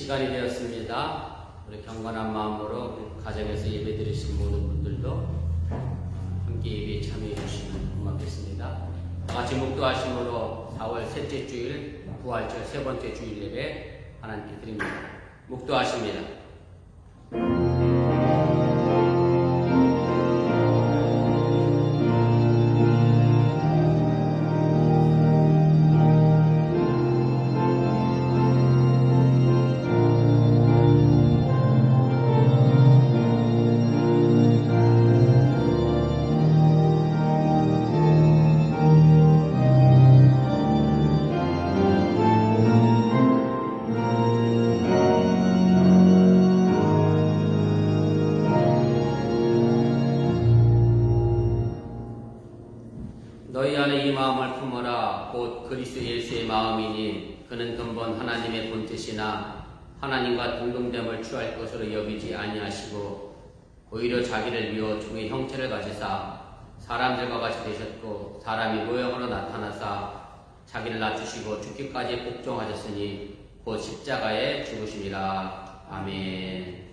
시간이 되었습니다. 우리 경건한 마음으로 가정에서 예배드리신 모든 분들도 함께 예배에 참여해 주시면 고맙겠습니다. 같이 묵도하심으로 4월 셋째 주일 부활절 세 번째 주일 예배 하나님께 드립니다. 묵도하십니다. 너희 안에 이 마음을 품어라. 곧 그리스도 예수의 마음이니 그는 근본 하나님의 본뜻이나 하나님과 동등됨을 취할 것으로 여기지 아니하시고 오히려 자기를 비워 종의 형체를 가지사 사람들과 같이 되셨고 사람이 모형으로 나타나사 자기를 낮추시고 죽기까지 복종하셨으니 곧 십자가에 죽으심이라. 아멘.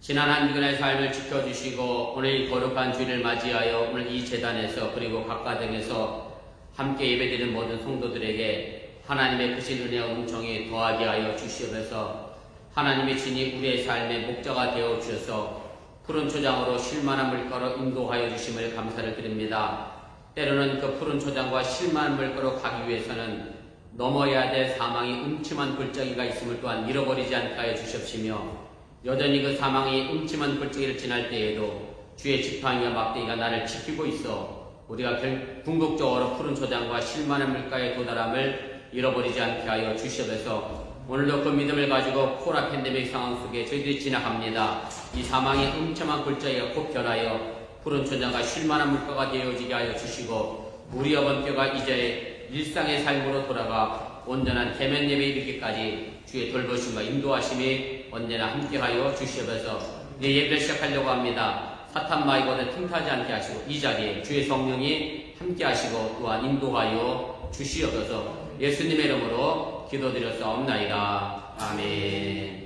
지난 한 주간의 삶을 지켜주시고 오늘 이 거룩한 주일을 맞이하여 오늘 이 제단에서 그리고 각 가정에서 함께 예배드리는 모든 성도들에게 하나님의 크신 은혜와 은총이 더하게 하여 주시옵소서. 하나님의 진이 우리의 삶의 목자가 되어 주셔서 푸른 초장으로 쉴만한 물가로 인도하여 주심을 감사를 드립니다. 때로는 그 푸른 초장과 쉴만한 물가로 가기 위해서는 넘어야 될 사망이 음침한 골짜기가 있음을 또한 잃어버리지 않게 하여 주시옵시며 여전히 그 사망이 음침한 골짜기를 지날 때에도 주의 지팡이와 막대기가 나를 지키고 있어 우리가 궁극적으로 푸른 초장과 쉴만한 물가에 도달함을 잃어버리지 않게 하여 주시옵소서. 오늘도 그 믿음을 가지고 코로나 팬데믹 상황 속에 저희들이 지나갑니다. 이 사망의 음침한 골짜기가 곧 변하여 푸른 초장과 쉴만한 물가가 되어지게 하여 주시고 우리 어번뼈가 이제 일상의 삶으로 돌아가 온전한 계면 예배 이르기까지 주의 돌보심과 인도하심이 언제나 함께하여 주시옵소서. 이제 예배를 시작하려고 합니다. 사탄 마귀가 틈타지 않게 하시고 이 자리에 주의 성령이 함께하시고 또한 인도하여 주시옵소서. 예수님의 이름으로 기도드렸사옵나이다. 아멘.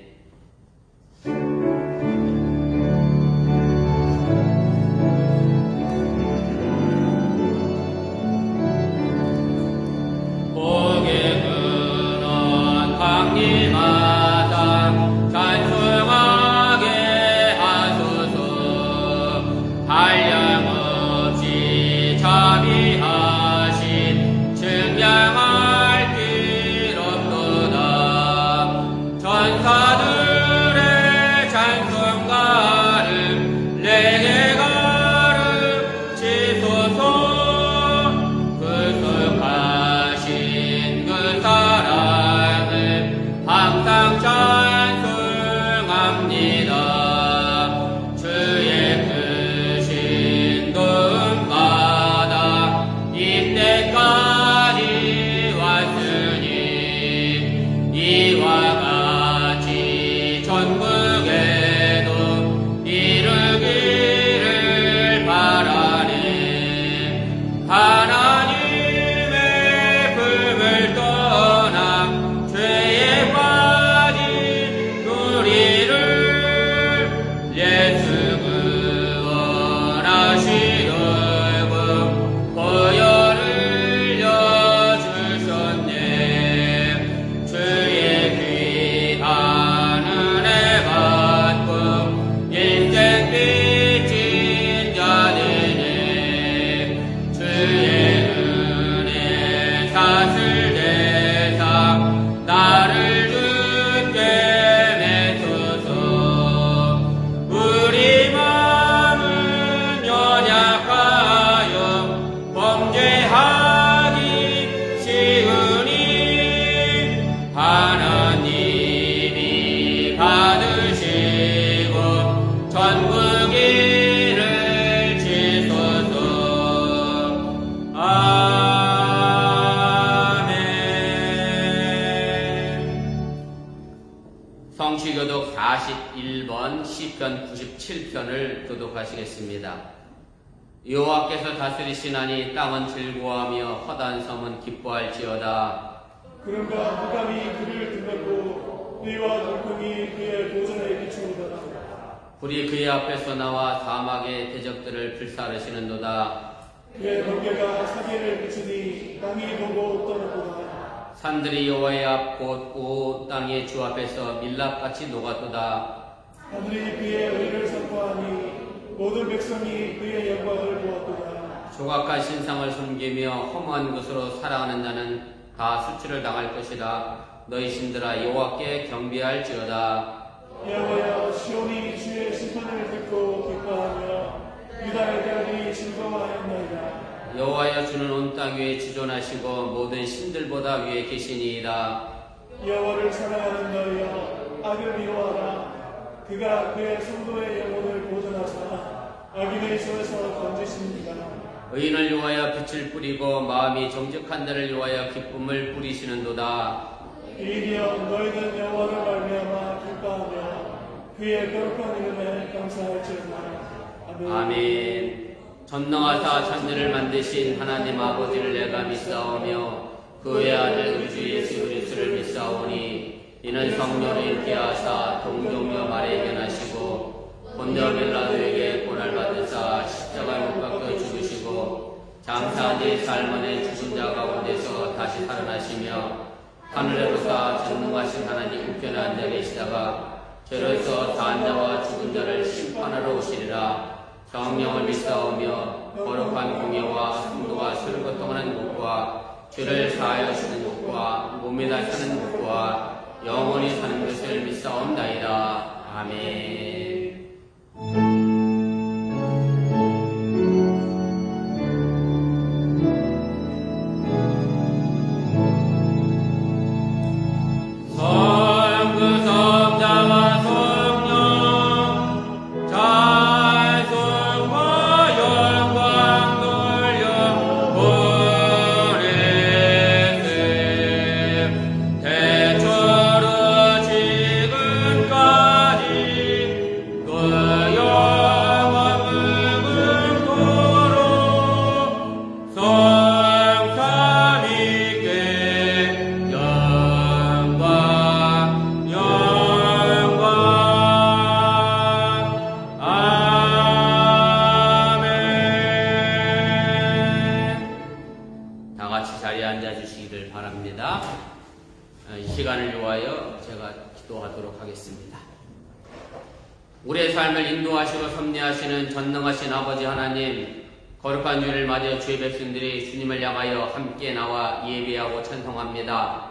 성취교독 41번 시편 97편을 교독하시겠습니다. 여호와께서 다스리시나니 땅은 즐거워하며 허다한 섬은 기뻐할지어다. 그런가 흑암이 그를 등렀고 띠와 돌풍이 그의 보좌에 비추리더라. 불이 그의 앞에서 나와 사막의 대적들을 불사르시는도다. 그의 번개가 사기를 비추니 땅이 보고 떠났도다. 산들이 여호와의 앞 곧 오 땅의 주 앞에서 밀랍같이 녹았도다. 하늘이 그의 의를 선포하니 모든 백성이 그의 영광을 보았도다. 조각한 신상을 섬기며 허무한 것으로 살아가는 자는 다 수치를 당할 것이다. 너희 신들아 여호와께 경배할지어다. 여호와여, 시온이 주의 심판을 듣고 기뻐하며 유다의 별이 즐거워하였나이다. 여호와여, 주는 온 땅 위에 지존하시고 모든 신들보다 위에 계시니이다. 여호와를 사랑하는 너희여, 악을 미워하라. 그가 그의 성도의 영혼을 보존하사 악인의 손에서 건지십니다. 의인을 위하여 빛을 뿌리고 마음이 정직한 자를 위하여 기쁨을 뿌리시는도다. 이리여, 너희는 여호와를 말미암아 기뻐하며 그의 거룩한 이름에 감사할지어다. 아멘. 아멘. 전능하사 천지를 만드신 하나님 아버지를 내가 믿사오며 그의 아들 우주 예수 그리스도를 믿사오니 이는 성령을 인기하사 동정녀 마리아에게 나시고 본디오 빌라도에게 고난을 받으사 십자가에 못 박혀 죽으시고 장사한 지 사흘 만에 죽은 자 가운데서 다시 살아나시며 하늘에 오르사 전능하신 하나님 우편에 앉아 계시다가 죄로서 사한 자와 죽은 자를 심판하러 오시리라. 성령을 믿사오며 거룩한 공예와 성도가 서로 교통하는 것과 죄를 사하여 주는 것과 몸에 사는 것과 영원히 사는 것을 믿사옵나이다. 아멘. 이 시간을 위하여 제가 기도하도록 하겠습니다. 우리의 삶을 인도하시고 섭리하시는 전능하신 아버지 하나님, 거룩한 주일을 맞이해 주의 백성들이 주님을 향하여 함께 나와 예배하고 찬송합니다.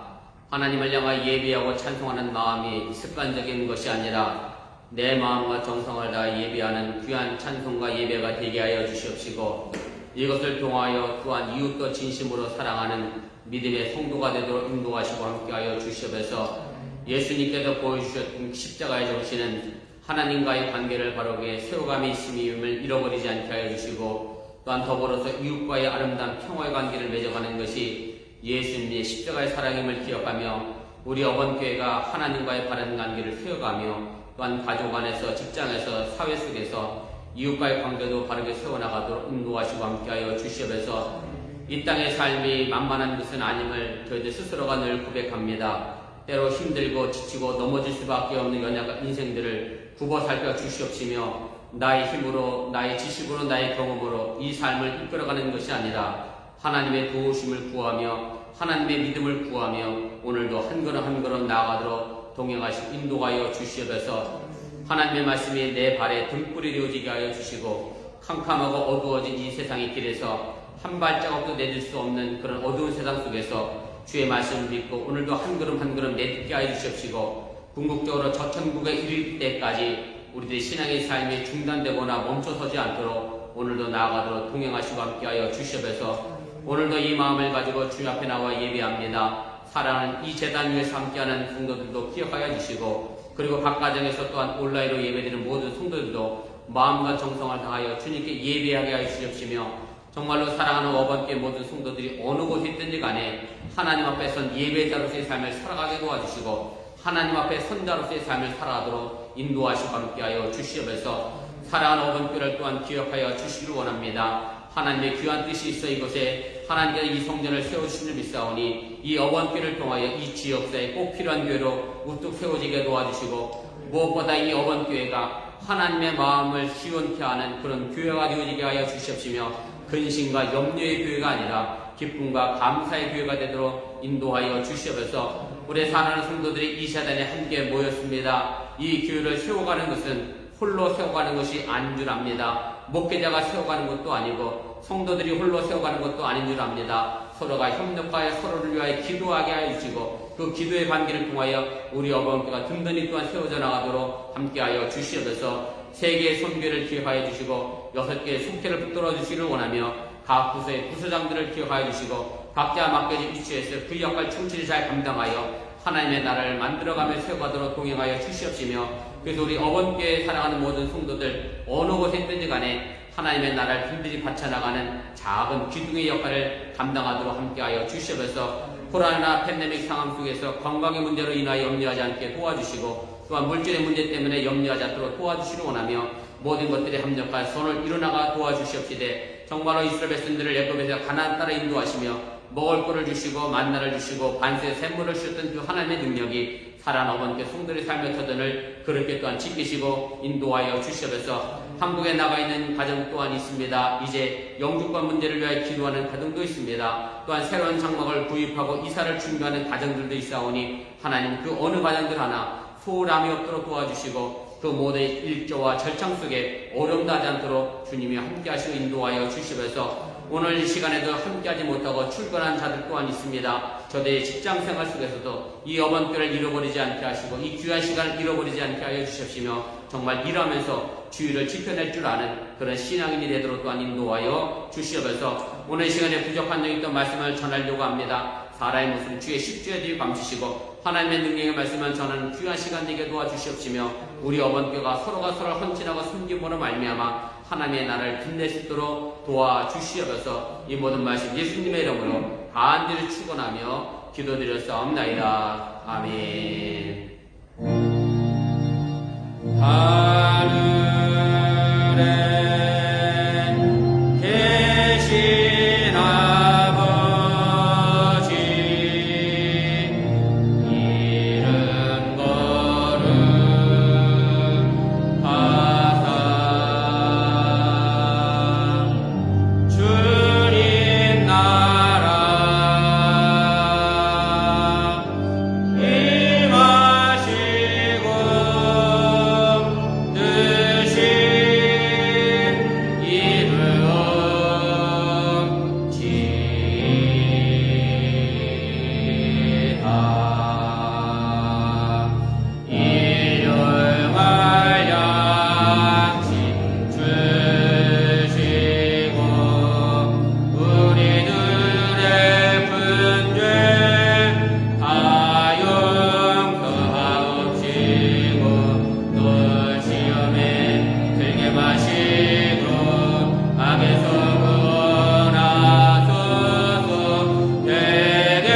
하나님을 향하여 예배하고 찬송하는 마음이 습관적인 것이 아니라 내 마음과 정성을 다해 예배하는 귀한 찬송과 예배가 되게 하여 주시옵시고, 이것을 통하여 또한 이웃도 진심으로 사랑하는 믿음의 성도가 되도록 인도하시고 함께하여 주시옵소서. 예수님께서 보여주셨던 십자가의 정신은 하나님과의 관계를 바르게 세워감이 있음을 잃어버리지 않게 하여 주시고, 또한 더불어서 이웃과의 아름다운 평화의 관계를 맺어가는 것이 예수님의 십자가의 사랑임을 기억하며 우리 어번교회가 하나님과의 바른 관계를 세워가며 또한 가족 안에서, 직장에서, 사회 속에서 이웃과의 관계도 바르게 세워나가도록 인도하시고 함께하여 주시옵소서. 이 땅의 삶이 만만한 것은 아님을 저희들 스스로가 늘 고백합니다. 때로 힘들고 지치고 넘어질 수밖에 없는 연약한 인생들을 굽어 살펴 주시옵시며, 나의 힘으로, 나의 지식으로, 나의 경험으로 이 삶을 이끌어가는 것이 아니라 하나님의 도우심을 구하며 하나님의 믿음을 구하며 오늘도 한 걸음 한 걸음 나아가도록 동행하시고 인도하여 주시옵소서. 하나님의 말씀이 내 발에 등불이 되어지게 하여 주시고, 캄캄하고 어두워진 이 세상의 길에서 한 발자국도 내딜 수 없는 그런 어두운 세상 속에서 주의 말씀을 믿고 오늘도 한 걸음 한 걸음 내딛게 하여 주시옵시고, 궁극적으로 저 천국에 이를 때까지 우리들의 신앙의 삶이 중단되거나 멈춰서지 않도록 오늘도 나아가도록 동행하시고 함께하여 주시옵소서. 오늘도 이 마음을 가지고 주님 앞에 나와 예배합니다. 사랑하는 이 재단 위에서 함께하는 성도들도 기억하여 주시고, 그리고 각 가정에서 또한 온라인으로 예배드리는 모든 성도들도 마음과 정성을 다하여 주님께 예배하게 하여 주시옵시며, 정말로 사랑하는 어번교회 모든 성도들이 어느 곳에 있든지 간에 하나님 앞에 선 예배자로서의 삶을 살아가게 도와주시고, 하나님 앞에 선자로서의 삶을 살아가도록 인도하시고 함께하여 주시옵소서. 사랑하는 어번교회를 또한 기억하여 주시기를 원합니다. 하나님의 귀한 뜻이 있어 이곳에 하나님께서 이 성전을 세우심을 믿사오니 이 어번교회를 통하여 이 지역사에 꼭 필요한 교회로 우뚝 세워지게 도와주시고 무엇보다 이 어번교회가 하나님의 마음을 시원케 하는 그런 교회가 되어지게 하여 주시옵시며 근심과 염려의 교회가 아니라 기쁨과 감사의 교회가 되도록 인도하여 주시옵소서. 우리 사랑하는 성도들이 이 시간에 함께 모였습니다. 이 교회를 세워가는 것은 홀로 세워가는 것이 아닌 줄 압니다. 목회자가 세워가는 것도 아니고 성도들이 홀로 세워가는 것도 아닌 줄 압니다. 서로가 협력하여 서로를 위하여 기도하게 하여 주시고 그 기도의 관계를 통하여 우리 어버운교가 든든히 또한 세워져 나가도록 함께하여 주시옵소서. 3개의 선교를 기억하여 주시고 6개의 속회를 붙들어 주시기를 원하며 각 부서의 부서장들을 기억하여 주시고 각자 맡겨진 위치에서 그 역할 충실히 잘 감당하여 하나님의 나라를 만들어가며 세워가도록 동행하여 주시옵시며 그래서 우리 어번교회에 살아가는 모든 성도들 어느 곳에 있든지 간에 하나님의 나라를 든든히 바쳐나가는 작은 기둥의 역할을 감당하도록 함께하여 주시옵소서. 코로나 팬데믹 상황 속에서 건강의 문제로 인하여 염려하지 않게 도와주시고 또한 물질의 문제 때문에 염려하지 않도록 도와주시길 원하며 모든 것들이 합력한 손을 이뤄나가 도와주시옵시되 정말로 이스라엘 백성들을 애굽에서 가나안 따라 인도하시며 먹을 거를 주시고 만나를 주시고 반세의 샘물을 주셨던 그 하나님의 능력이 살아남은 성도의 삶의 터전을 그렇게 또한 지키시고 인도하여 주시옵소서. 한국에 나가 있는 가정 또한 있습니다. 이제 영주권 문제를 위하여 기도하는 가정도 있습니다. 또한 새로운 장막을 구입하고 이사를 준비하는 가정들도 있사오니 하나님 그 어느 가정들 하나 소홀함이 없도록 도와주시고 그 모든 일조와 절창 속에 어려움도 하지 않도록 주님이 함께 하시고 인도하여 주시면서 오늘 이 시간에도 함께하지 못하고 출근한 자들 또한 있습니다. 저들의 직장생활 속에서도 이 어번교를 잃어버리지 않게 하시고 이 귀한 시간을 잃어버리지 않게 하여 주십시며 정말 일하면서 주의를 지켜낼 줄 아는 그런 신앙인이 되도록 또한 인도하여 주시옵소서. 오늘 이 시간에 부족한 적이 있던 말씀을 전하려고 합니다. 사람의 모습은 주의 십주에 감추시고 하나님의 능력의 말씀을 전하는 귀한 시간 되게 도와주시옵시며 우리 어번교가 서로가 서로를 헌신하고 섬김으로 말미암아 하나님의 나라를 빛낼 수 있도록 도와주시옵소서. 이 모든 말씀 예수님의 이름으로 간절히 축원하며 기도드렸사옵나이다. 아멘. 하늘에 계신 아버지 이름 거룩하사 주님 나라 임하시고 뜻이 이루어지이다. 일용할 양식 주시고 우리들의 분죄 다 용서하옵시고 또 시험에 들게 마시고 악에서 구원하소서. 대개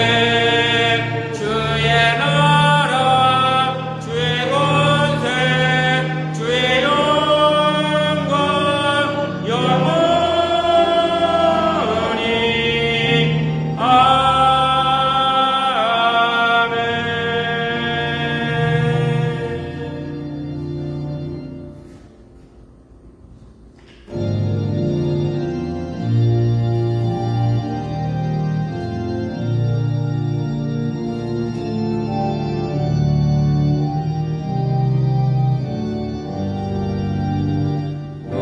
주의 나라 주의 권세 주의 영광 영원히 아멘. 또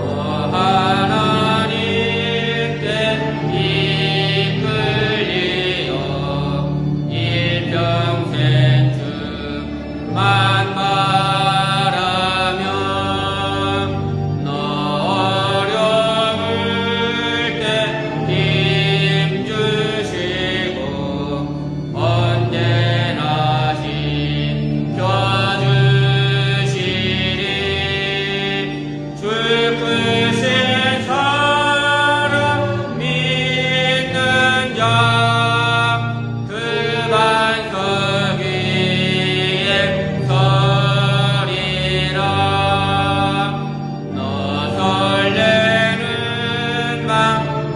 하나님께 이끌리어 일평생 주만 바라며 너 어려울 때 힘주시고 언제나 지켜주시리. 주 크신 사랑 믿는 자 그 반석 위에 서리라. 너 설레는 맘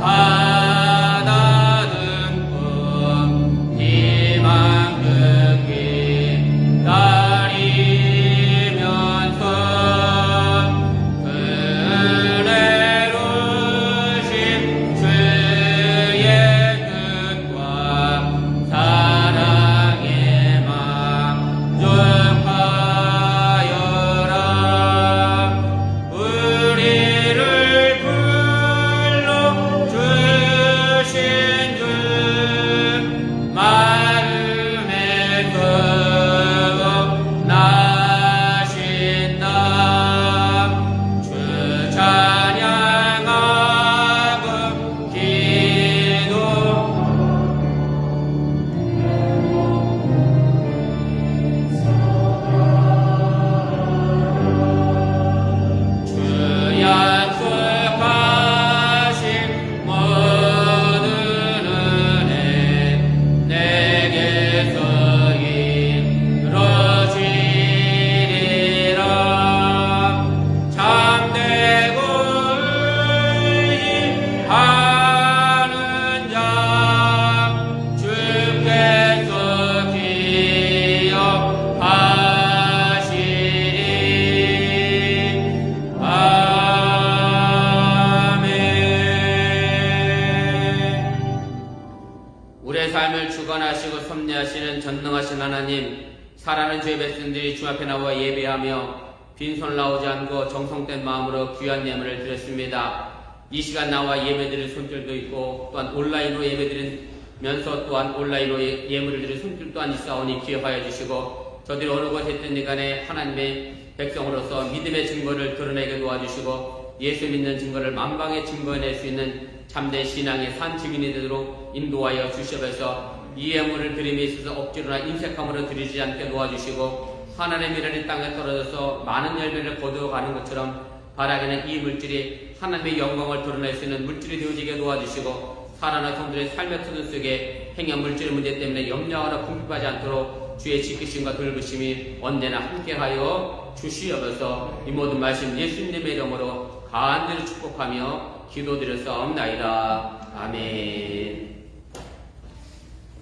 우리의 삶을 주관하시고 섭리하시는 전능하신 하나님, 사랑하는 주의 백성들이 주 앞에 나와 예배하며 빈손 나오지 않고 정성된 마음으로 귀한 예물을 드렸습니다. 이 시간 나와 예배드릴 손길도 있고 또한 온라인으로 예배드리면서 또한 온라인으로 예물을 드릴 손길 또한 있사오니 기억하여 주시고 저들이 어느 곳에 있든 간에 하나님의 백성으로서 믿음의 증거를 드러내게 도와주시고 예수 믿는 증거를 만방에 증거해낼 수 있는 참된 신앙의 산 증인이 되도록 인도하여 주시옵소서. 이 예물을 드림에 있어서 억지로나 인색함으로 드리지 않게 도와주시고 하나님의 미련이 땅에 떨어져서 많은 열매를 거두어가는 것처럼 바라기는 이 물질이 하나님의 영광을 드러낼 수 있는 물질이 되어지게 도와주시고 살아난 성들의 삶의 터전 속에 행여 물질의 문제 때문에 염려하거나 궁핍하지 않도록 주의 지키심과 돌보심이 언제나 함께하여 주시옵소서. 이 모든 말씀 예수님의 이름으로 간절히 축복하며 기도드렸사옵나이다. 아멘.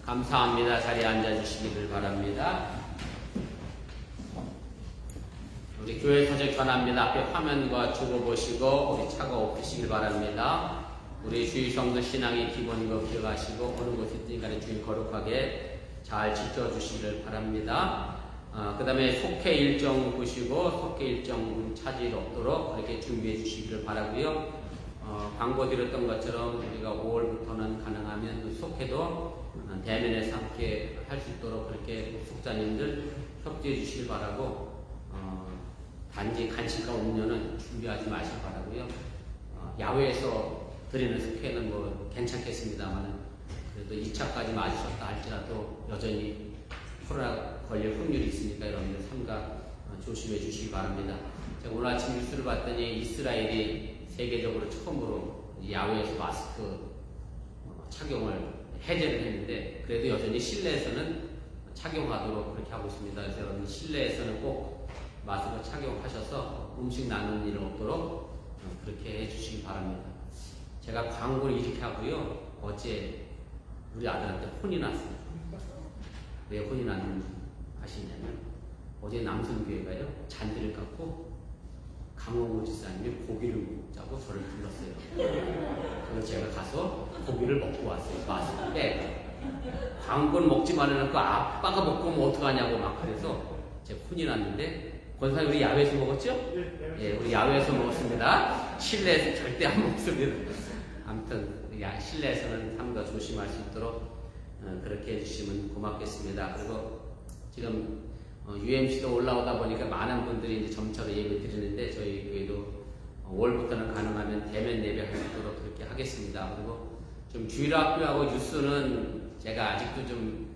감사합니다. 자리에 앉아주시기를 바랍니다. 우리 교회 사적 전합니다. 앞에 화면과 주고 보시고 우리 차가 없으시길 바랍니다. 우리 주의 성도 신앙의 기본이고 기억하시고 어느 곳에 있든 간에 주의 거룩하게 잘 지켜주시기를 바랍니다. 그 다음에 속회 일정 보시고 속회 일정 차질 없도록 그렇게 준비해 주시기를 바라고요. 광고 드렸던 것처럼 우리가 5월부터는 가능하면 속회도 대면에서 함께 할 수 있도록 그렇게 속자님들 협조해 주시길 바라고 단지 간식과 음료는 준비하지 마시기 바라고요. 야외에서 드리는 속회는 뭐 괜찮겠습니다만 그래도 2차까지 맞으셨다 할지라도 여전히 코로나 걸릴 확률이 있으니까 여러분들 삼가 조심해 주시기 바랍니다. 제가 오늘 아침 뉴스를 봤더니 이스라엘이 세계적으로 처음으로 야외에서 마스크 착용을 해제를 했는데 그래도 여전히 실내에서는 착용하도록 그렇게 하고 있습니다. 그래서 여러분 실내에서는 꼭 마스크 착용하셔서 음식 나누는 일 없도록 그렇게 해주시기 바랍니다. 제가 광고를 이렇게 하고요. 어제 우리 아들한테 혼이 났어요. 왜 혼이 났는지 아시냐면 어제 남순교회가요 잔디를 깎고 강홍우 지사님이 고기를 먹자고 저를 불렀어요. 그래서 제가 가서 고기를 먹고 왔어요. 마스크 빼고 광고는 먹지 말아놓고 아빠가 먹고 뭐 어떡하냐고 막 그래서 제가 혼이 났는데 권사님 우리 야외에서 먹었죠? 예, 우리 야외에서 먹었습니다. 실내에서 절대 안 먹습니다. 아무튼 실내에서는 삼가 조심할 수 있도록 그렇게 해주시면 고맙겠습니다. 그리고 지금 UMC도 올라오다 보니까 많은 분들이 이제 점차로 예배 드리는데 저희 교회도 5월부터는 가능하면 대면 예배할 수 있도록 그렇게 하겠습니다. 그리고 좀 주일학교하고 뉴스는 제가 아직도 좀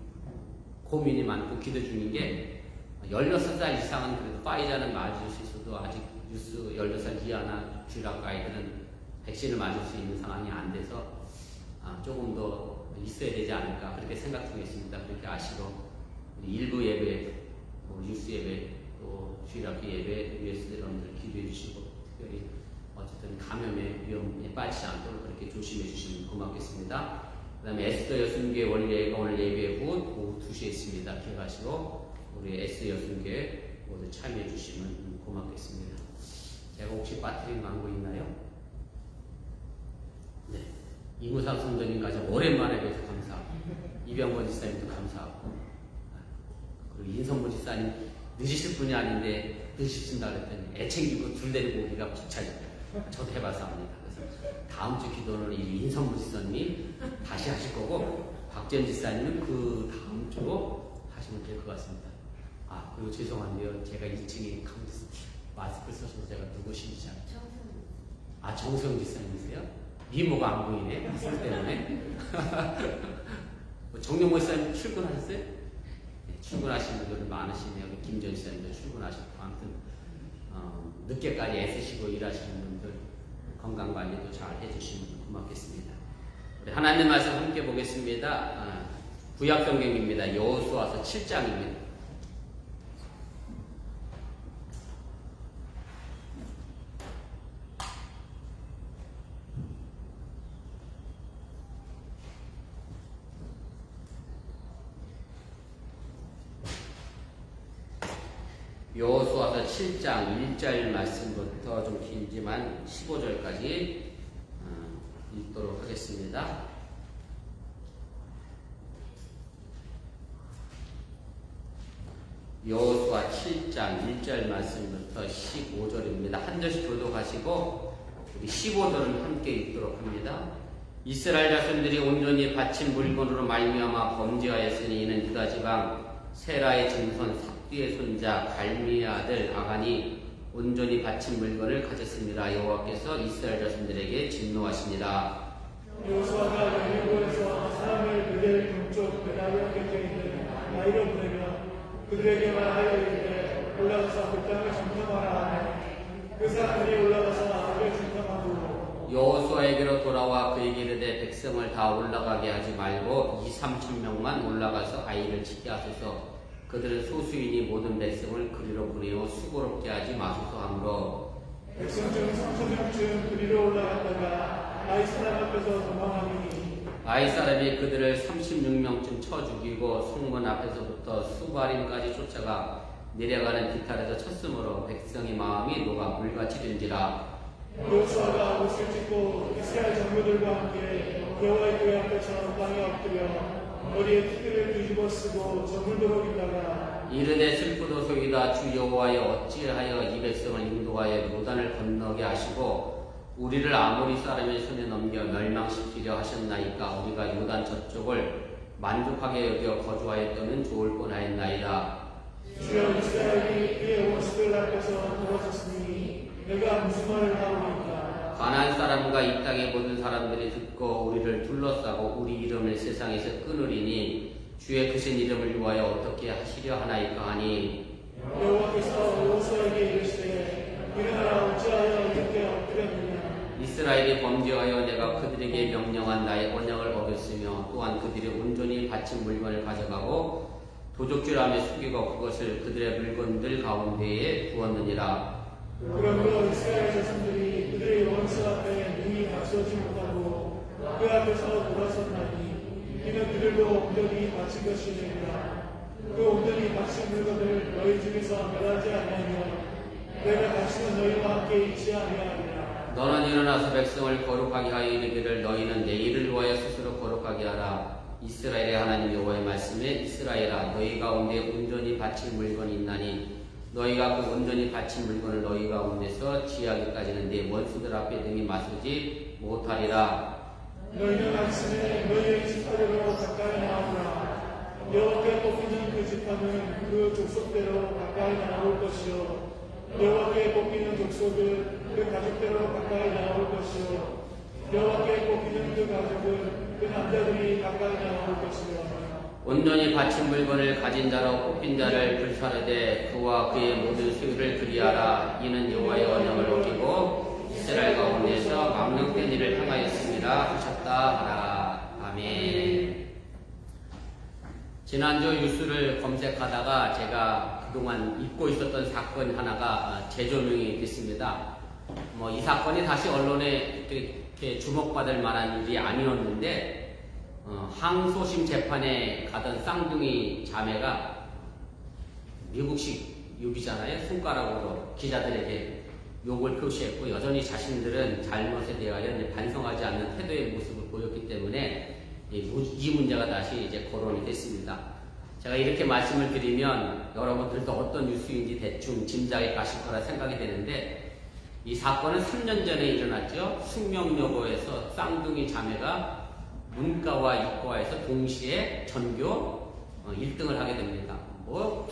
고민이 많고 기도 중인 게 16살 이상은 그래도 파이자는 맞을 수 있어도 아직 뉴스 16살 이하나 주일학교 아이들은 백신을 맞을 수 있는 상황이 안 돼서 조금 더 있어야 되지 않을까 그렇게 생각 중에 있습니다. 그렇게 아시고 일부 예배, 뉴스 예배, 또 주일학교 예배 위해서 여러분들 기도해 주시고 특별히 어쨌든 감염의 위험에 빠지지 않도록 그렇게 조심해 주시면 고맙겠습니다. 그 다음에 에스더 여순교회 원래가 오늘 예배 후 오후 2시에 있습니다. 기억하시고 우리 에스더 여순교회 모두 참여해 주시면 고맙겠습니다. 제가 혹시 빠뜨린 광고 있나요? 네. 이무상 성도님 가장 오랜만에 뵈서 감사하고 이병건 지사님도 감사하고 그리고 인성부 지사님 늦으실 분이 아닌데 늦으신다 그랬더니 애 챙기고 둘 데리고 오기가 벅차죠. 저도 해봐서 압니다. 그래서 다음 주 기도는 인성부 지사님이 다시 하실 거고 박재현 지사님은 그 다음 주로 하시면 될 것 같습니다. 그리고 죄송한데요. 제가 2층에 마스크 써서 제가 누구신지 정수영 지사님이세요? 미모가 안 보이네. 마스크 때문에. 정용모 지사님 출근하셨어요? 네, 출근하신 분들 많으시네요. 김전 지사님도 출근하셨고 아무튼 늦게까지 애쓰시고 일하시는 분들 건강관리도 잘 해주시면 고맙겠습니다. 우리 하나님 말씀 함께 보겠습니다. 구약성경입니다. 여호수아서 7장입니다. 여호수아서 7장 1절 말씀부터 좀 길지만 15절까지 읽도록 하겠습니다. 여호수아 7장 1절 말씀부터 15절입니다. 한 절씩 교독하시고 우리 15절은 함께 읽도록 합니다. 이스라엘 자손들이 온전히 바친 물건으로 말미암아 범죄하였으니 이는 유다 지방 세라의 증손 삭디의 손자 갈미의 아들 아간이 온전히 바친 물건을 가졌습니다. 여호와께서 이스라엘 자손들에게 진노하시니라. 여호수아가 여리고에서 사람을 그들 동쪽 베다변 곁에 있는 아이로 보내며 그들에게 말하여 이르되 올라가서 그 땅을 점령하라 하매 그 사람들이 올라가서 아이를 점령하고 여호수아에게로 돌아와 그에게 이르되 백성을 다 올라가게 하지 말고 2-3천 명만 올라가서 아이를 지게 하소서. 그들은 소수이니 모든 백성을 그리로 보내어 수고롭게 하지 마소서 하므로 백성 중 3,000명쯤 그리로 올라갔다가 아이 사람 앞에서 도망하니 아이 사람이 그들을 36명쯤 쳐 죽이고 성문 앞에서부터 수바림까지 쫓아가 내려가는 기탈에서 쳤으므로 백성의 마음이 녹아 물같이 된지라. 여호수아가 옷을 찢고 이스라엘 장로들과 함께 여호와의 궤 앞에서 땅에 엎드려 머리에 티끌을 뒤집어 쓰고 저물도록 있다가 이르되 슬프도소이다. 주 여호와여 어찌하여 이 백성을 인도하여 요단을 건너게 하시고 우리를 아모리 사람의 손에 넘겨 멸망시키려 하셨나이까. 우리가 요단 저쪽을 만족하게 여겨 거주하였더면 좋을 뻔하였나이다. 주여 이스라엘이 그의 원수들 앞에서 돌아섰으니 내가 무슨 말을 하오리까. 가나안 사람과 이 땅의 모든 사람들이 듣고 우리를 둘러싸고 우리 이름을 세상에서 끊으리니 주의 크신 이름을 위하여 어떻게 하시려 하나이까 하니 여호와께서 여호수아에게 이르시되 일어나라 어찌하여 이렇게 엎드렸느냐. 이스라엘이 범죄하여 내가 그들에게 명령한 나의 언약을 어겼으며 또한 그들이 온전히 바친 물건을 가져가고 도적질하며 숙이고 그것을 그들의 물건들 가운데에 두었느니라. 그러므로 이스라엘 자손들이 그들의 원수 앞에 능히 맞서지 못하고 그 앞에서 돌아섰나니 이는 그들도 온전히 바친 것이니라. 그 온전히 바친 물건을 너희 중에서 멸하지 아니하며 내가 다시는 너희와 함께 있지 아니하리라. 너는 일어나서 백성을 거룩하게 하여 이르기를 너희는 내 일을 위하여 스스로 거룩하게 하라. 이스라엘의 하나님 여호와의 말씀에 이스라엘아 너희 가운데 온전히 바친 물건이 있나니 너희가 그 온전히 바친 물건을 너희 가운데서 지하기까지는 내 원수들 앞에 능히 맞서지 못하리라. 너희는 아침에 너희의 지파대로 가까이 나오라. 여호와께 뽑히는 그 지파는 그 족속대로 가까이 나올 것이요 여호와께 뽑히는 족속은 그 가족대로 가까이 나올 것이요 여호와께 뽑히는 그 가족은 그 남자들이 가까이 나올 것이요 온전히 바친 물건을 가진 자로 뽑힌 자를 불사르되 그와 그의 모든 소유를 그리하라. 이는 여호와의 언약을 어기고 이스라엘 가운데서 망령된 일을 행하였습니다 하셨다 하라. 아멘. 지난주 뉴스를 검색하다가 제가 그동안 잊고 있었던 사건 하나가 재조명이 됐습니다. 이 사건이 다시 언론에 이렇게 주목받을 만한 일이 아니었는데 항소심 재판에 가던 쌍둥이 자매가 미국식 욕이잖아요. 손가락으로 기자들에게 욕을 표시했고 여전히 자신들은 잘못에 대하여 반성하지 않는 태도의 모습을 보였기 때문에 이 문제가 다시 이제 거론이 됐습니다. 제가 이렇게 말씀을 드리면 여러분들도 어떤 뉴스인지 대충 짐작이 가실 거라 생각이 되는데 이 사건은 3년 전에 일어났죠. 숙명여고에서 쌍둥이 자매가 문과와 이과에서 동시에 전교 1등을 하게 됩니다.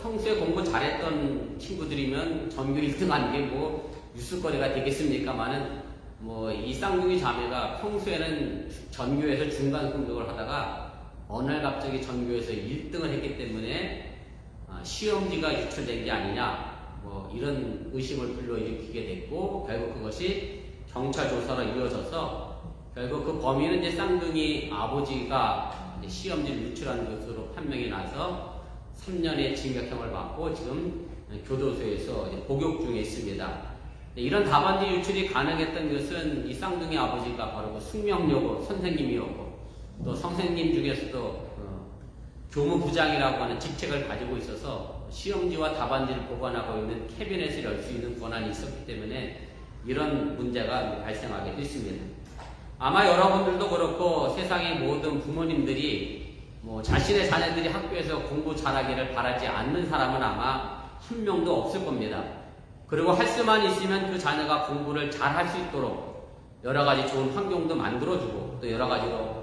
평소에 공부 잘했던 친구들이면 전교 1등 하는 게 뉴스거리가 되겠습니까마는 이 쌍둥이 자매가 평소에는 전교에서 중간 성적을 하다가 어느 날 갑자기 전교에서 1등을 했기 때문에 시험지가 유출된 게 아니냐 이런 의심을 불러일으키게 됐고 결국 그것이 경찰 조사로 이어져서 결국 그 범인은 이제 쌍둥이 아버지가 시험지를 유출한 것으로 판명이 나서 3년의 징역형을 받고 지금 교도소에서 복역 중에 있습니다. 이런 답안지 유출이 가능했던 것은 이 쌍둥이 아버지가 바로 숙명여고 선생님이었고 또 선생님 중에서도 교무부장이라고 하는 직책을 가지고 있어서 시험지와 답안지를 보관하고 있는 캐비넷을 열 수 있는 권한이 있었기 때문에 이런 문제가 발생하게 됐습니다. 아마 여러분들도 그렇고 세상의 모든 부모님들이 자신의 자녀들이 학교에서 공부 잘하기를 바라지 않는 사람은 아마 한 명도 없을 겁니다. 그리고 할 수만 있으면 그 자녀가 공부를 잘 할 수 있도록 여러 가지 좋은 환경도 만들어주고 또 여러 가지로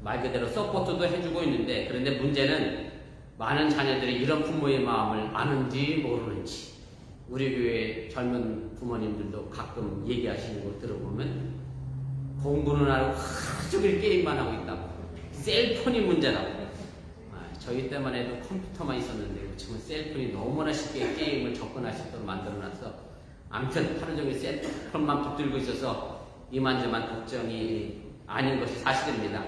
말 그대로 서포트도 해주고 있는데, 그런데 문제는 많은 자녀들이 이런 부모의 마음을 아는지 모르는지, 우리 교회 젊은 부모님들도 가끔 얘기하시는 거 들어보면 공부는 하고 하루 종일 게임만 하고 있다고, 셀폰이 문제라고. 저희 때만 해도 컴퓨터만 있었는데 지금 셀폰이 너무나 쉽게 게임을 접근할 수 있도록 만들어놔서 아무튼 하루 종일 셀폰만 붙들고 있어서 이만저만 걱정이 아닌 것이 사실입니다.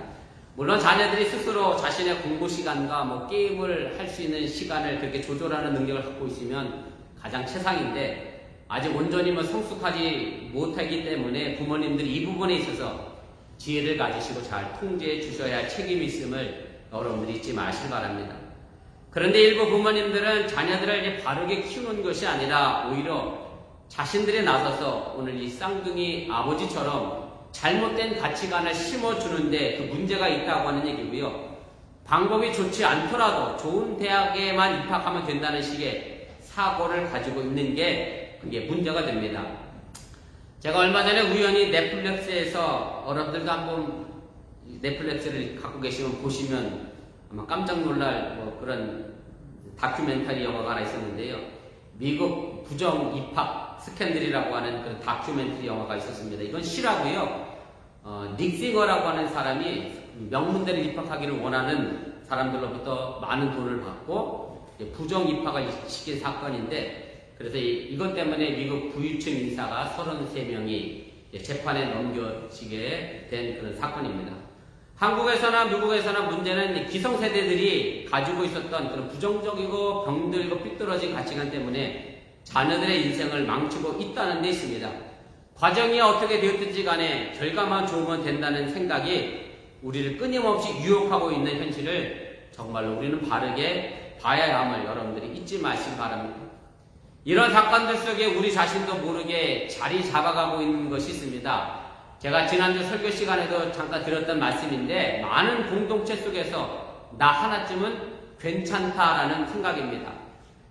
물론 자녀들이 스스로 자신의 공부 시간과 게임을 할 수 있는 시간을 그렇게 조절하는 능력을 갖고 있으면 가장 최상인데, 아직 온전히 성숙하지 못하기 때문에 부모님들이 이 부분에 있어서 지혜를 가지시고 잘 통제해 주셔야 할 책임이 있음을 여러분들이 잊지 마시기 바랍니다. 그런데 일부 부모님들은 자녀들을 이제 바르게 키우는 것이 아니라 오히려 자신들이 나서서 오늘 이 쌍둥이 아버지처럼 잘못된 가치관을 심어주는데 그 문제가 있다고 하는 얘기고요. 방법이 좋지 않더라도 좋은 대학에만 입학하면 된다는 식의 사고를 가지고 있는 게 그게 문제가 됩니다. 제가 얼마 전에 우연히 넷플릭스에서, 여러분들도 한번 넷플릭스를 갖고 계시면 보시면 아마 깜짝 놀랄 그런 다큐멘터리 영화가 하나 있었는데요. 미국 부정 입학 스캔들이라고 하는 그런 다큐멘터리 영화가 있었습니다. 이건 실화고요. 닉싱어라고 하는 사람이 명문대를 입학하기를 원하는 사람들로부터 많은 돈을 받고 부정 입학을 시킨 사건인데, 그래서 이것 때문에 미국 부유층 인사가 33명이 재판에 넘겨지게 된 그런 사건입니다. 한국에서나 미국에서나 문제는 기성세대들이 가지고 있었던 그런 부정적이고 병들고 삐뚤어진 가치관 때문에 자녀들의 인생을 망치고 있다는 데 있습니다. 과정이 어떻게 되었든지 간에 결과만 좋으면 된다는 생각이 우리를 끊임없이 유혹하고 있는 현실을 정말로 우리는 바르게 봐야 함을 여러분들이 잊지 마시기 바랍니다. 이런 사건들 속에 우리 자신도 모르게 자리 잡아가고 있는 것이 있습니다. 제가 지난주 설교 시간에도 잠깐 드렸던 말씀인데, 많은 공동체 속에서 나 하나쯤은 괜찮다라는 생각입니다.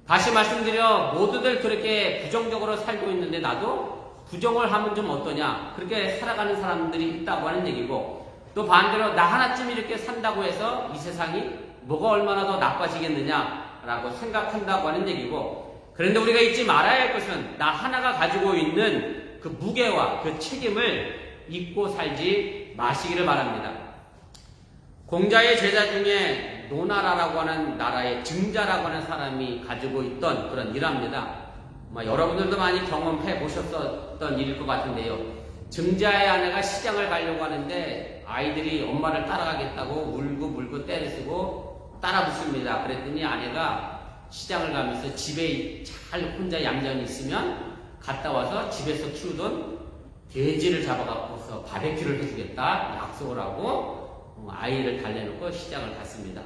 다시 말씀드려, 모두들 그렇게 부정적으로 살고 있는데 나도 부정을 하면 좀 어떠냐, 그렇게 살아가는 사람들이 있다고 하는 얘기고, 또 반대로 나 하나쯤 이렇게 산다고 해서 이 세상이 뭐가 얼마나 더 나빠지겠느냐라고 생각한다고 하는 얘기고, 그런데 우리가 잊지 말아야 할 것은 나 하나가 가지고 있는 그 무게와 그 책임을 잊고 살지 마시기를 바랍니다. 공자의 제자 중에 노나라라고 하는 나라의 증자라고 하는 사람이 가지고 있던 그런 일화입니다. 여러분들도 많이 경험해 보셨던 일일 것 같은데요. 증자의 아내가 시장을 가려고 하는데 아이들이 엄마를 따라가겠다고 물고 때려쓰고 따라붙습니다. 그랬더니 아내가 시장을 가면서 집에 잘 혼자 얌전히 있으면 갔다 와서 집에서 키우던 돼지를 잡아갖고서 바베큐를 해주겠다 약속을 하고 아이를 달래놓고 시장을 갔습니다.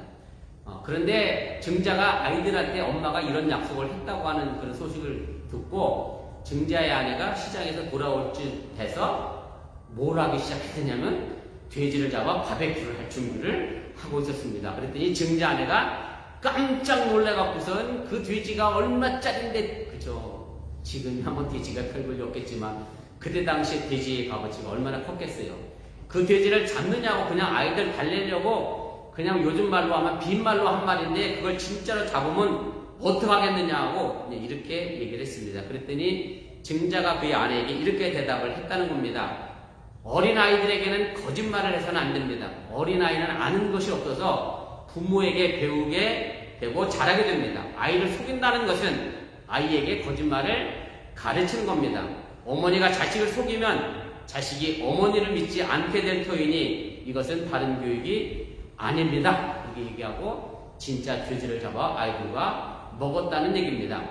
그런데 증자가 아이들한테 엄마가 이런 약속을 했다고 하는 그런 소식을 듣고 증자의 아내가 시장에서 돌아올 쯤 돼서 뭘 하기 시작했냐면 돼지를 잡아 바베큐를 할 준비를 하고 있었습니다. 그랬더니 증자 아내가 깜짝 놀래갖고선 그 돼지가 얼마짜린데, 그죠? 지금이면 돼지가 별볼이 없겠지만 그때 당시에 돼지의 값어치가 얼마나 컸겠어요. 그 돼지를 잡느냐고 그냥 아이들 달래려고 그냥 요즘 말로 하면 빈말로 한 말인데 그걸 진짜로 잡으면 어떡하겠느냐고 이렇게 얘기를 했습니다. 그랬더니 증자가 그의 아내에게 이렇게 대답을 했다는 겁니다. 어린아이들에게는 거짓말을 해서는 안 됩니다. 어린아이는 아는 것이 없어서 부모에게 배우게 되고 잘하게 됩니다. 아이를 속인다는 것은 아이에게 거짓말을 가르치는 겁니다. 어머니가 자식을 속이면 자식이 어머니를 믿지 않게 될 터이니 이것은 바른 교육이 아닙니다. 이렇게 얘기하고 진짜 돼지를 잡아 아이들과 먹었다는 얘기입니다.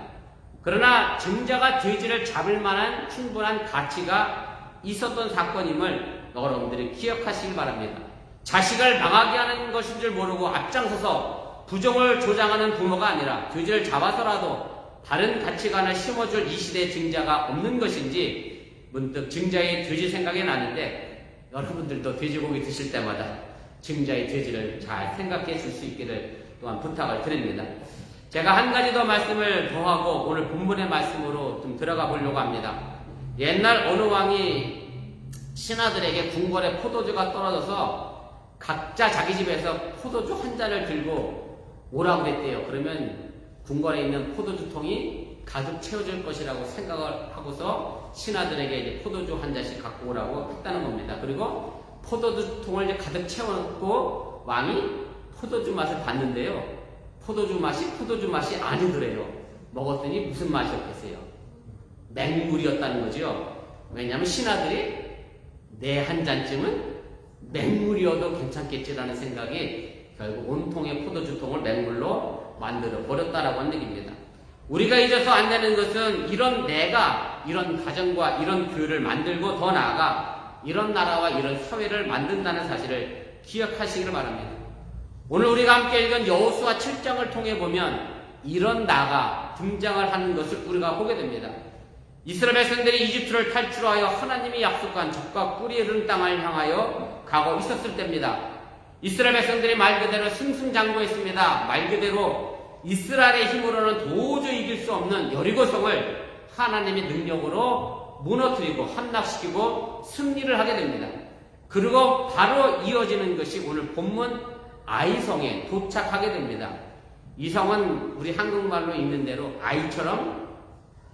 그러나 증자가 돼지를 잡을 만한 충분한 가치가 있었던 사건임을 여러분들이 기억하시기 바랍니다. 자식을 망하게 하는 것인 줄 모르고 앞장서서 부정을 조장하는 부모가 아니라 돼지를 잡아서라도 다른 가치관을 심어줄 이 시대의 증자가 없는 것인지 문득 증자의 돼지 생각이 나는데, 여러분들도 돼지고기 드실 때마다 증자의 죄질을 잘 생각해 줄 수 있기를 또한 부탁을 드립니다. 제가 한 가지 더 말씀을 더하고 오늘 본문의 말씀으로 좀 들어가 보려고 합니다. 옛날 어느 왕이 신하들에게 궁궐에 포도주가 떨어져서 각자 자기 집에서 포도주 한 잔을 들고 오라고 그랬대요. 그러면 궁궐에 있는 포도주통이 가득 채워질 것이라고 생각을 하고서 신하들에게 이제 포도주 한 잔씩 갖고 오라고 했다는 겁니다. 그리고 포도주통을 이제 가득 채워놓고 왕이 포도주 맛을 봤는데요. 포도주 맛이 아니더래요. 먹었더니 무슨 맛이었겠어요? 맹물이었다는 거죠. 왜냐하면 신하들이 내 한 잔쯤은 맹물이어도 괜찮겠지라는 생각이 결국 온통의 포도주통을 맹물로 만들어 버렸다라고 하는 얘기입니다. 우리가 잊어서 안 되는 것은 이런 내가 이런 가정과 이런 교회를 만들고 더 나아가 이런 나라와 이런 사회를 만든다는 사실을 기억하시기를 바랍니다. 오늘 우리가 함께 읽은 여호수아 7장을 통해 보면 이런 나가 등장을 하는 것을 우리가 보게 됩니다. 이스라엘 백성들이 이집트를 탈출하여 하나님이 약속한 젖과 꿀이 흐르는 땅을 향하여 가고 있었을 때입니다. 이스라엘 백성들이 말 그대로 승승장구했습니다. 말 그대로 이스라엘의 힘으로는 도저히 이길 수 없는 여리고성을 하나님의 능력으로 무너뜨리고 함락시키고 승리를 하게 됩니다. 그리고 바로 이어지는 것이 오늘 본문 아이성에 도착하게 됩니다. 이 성은 우리 한국말로 읽는 대로 아이처럼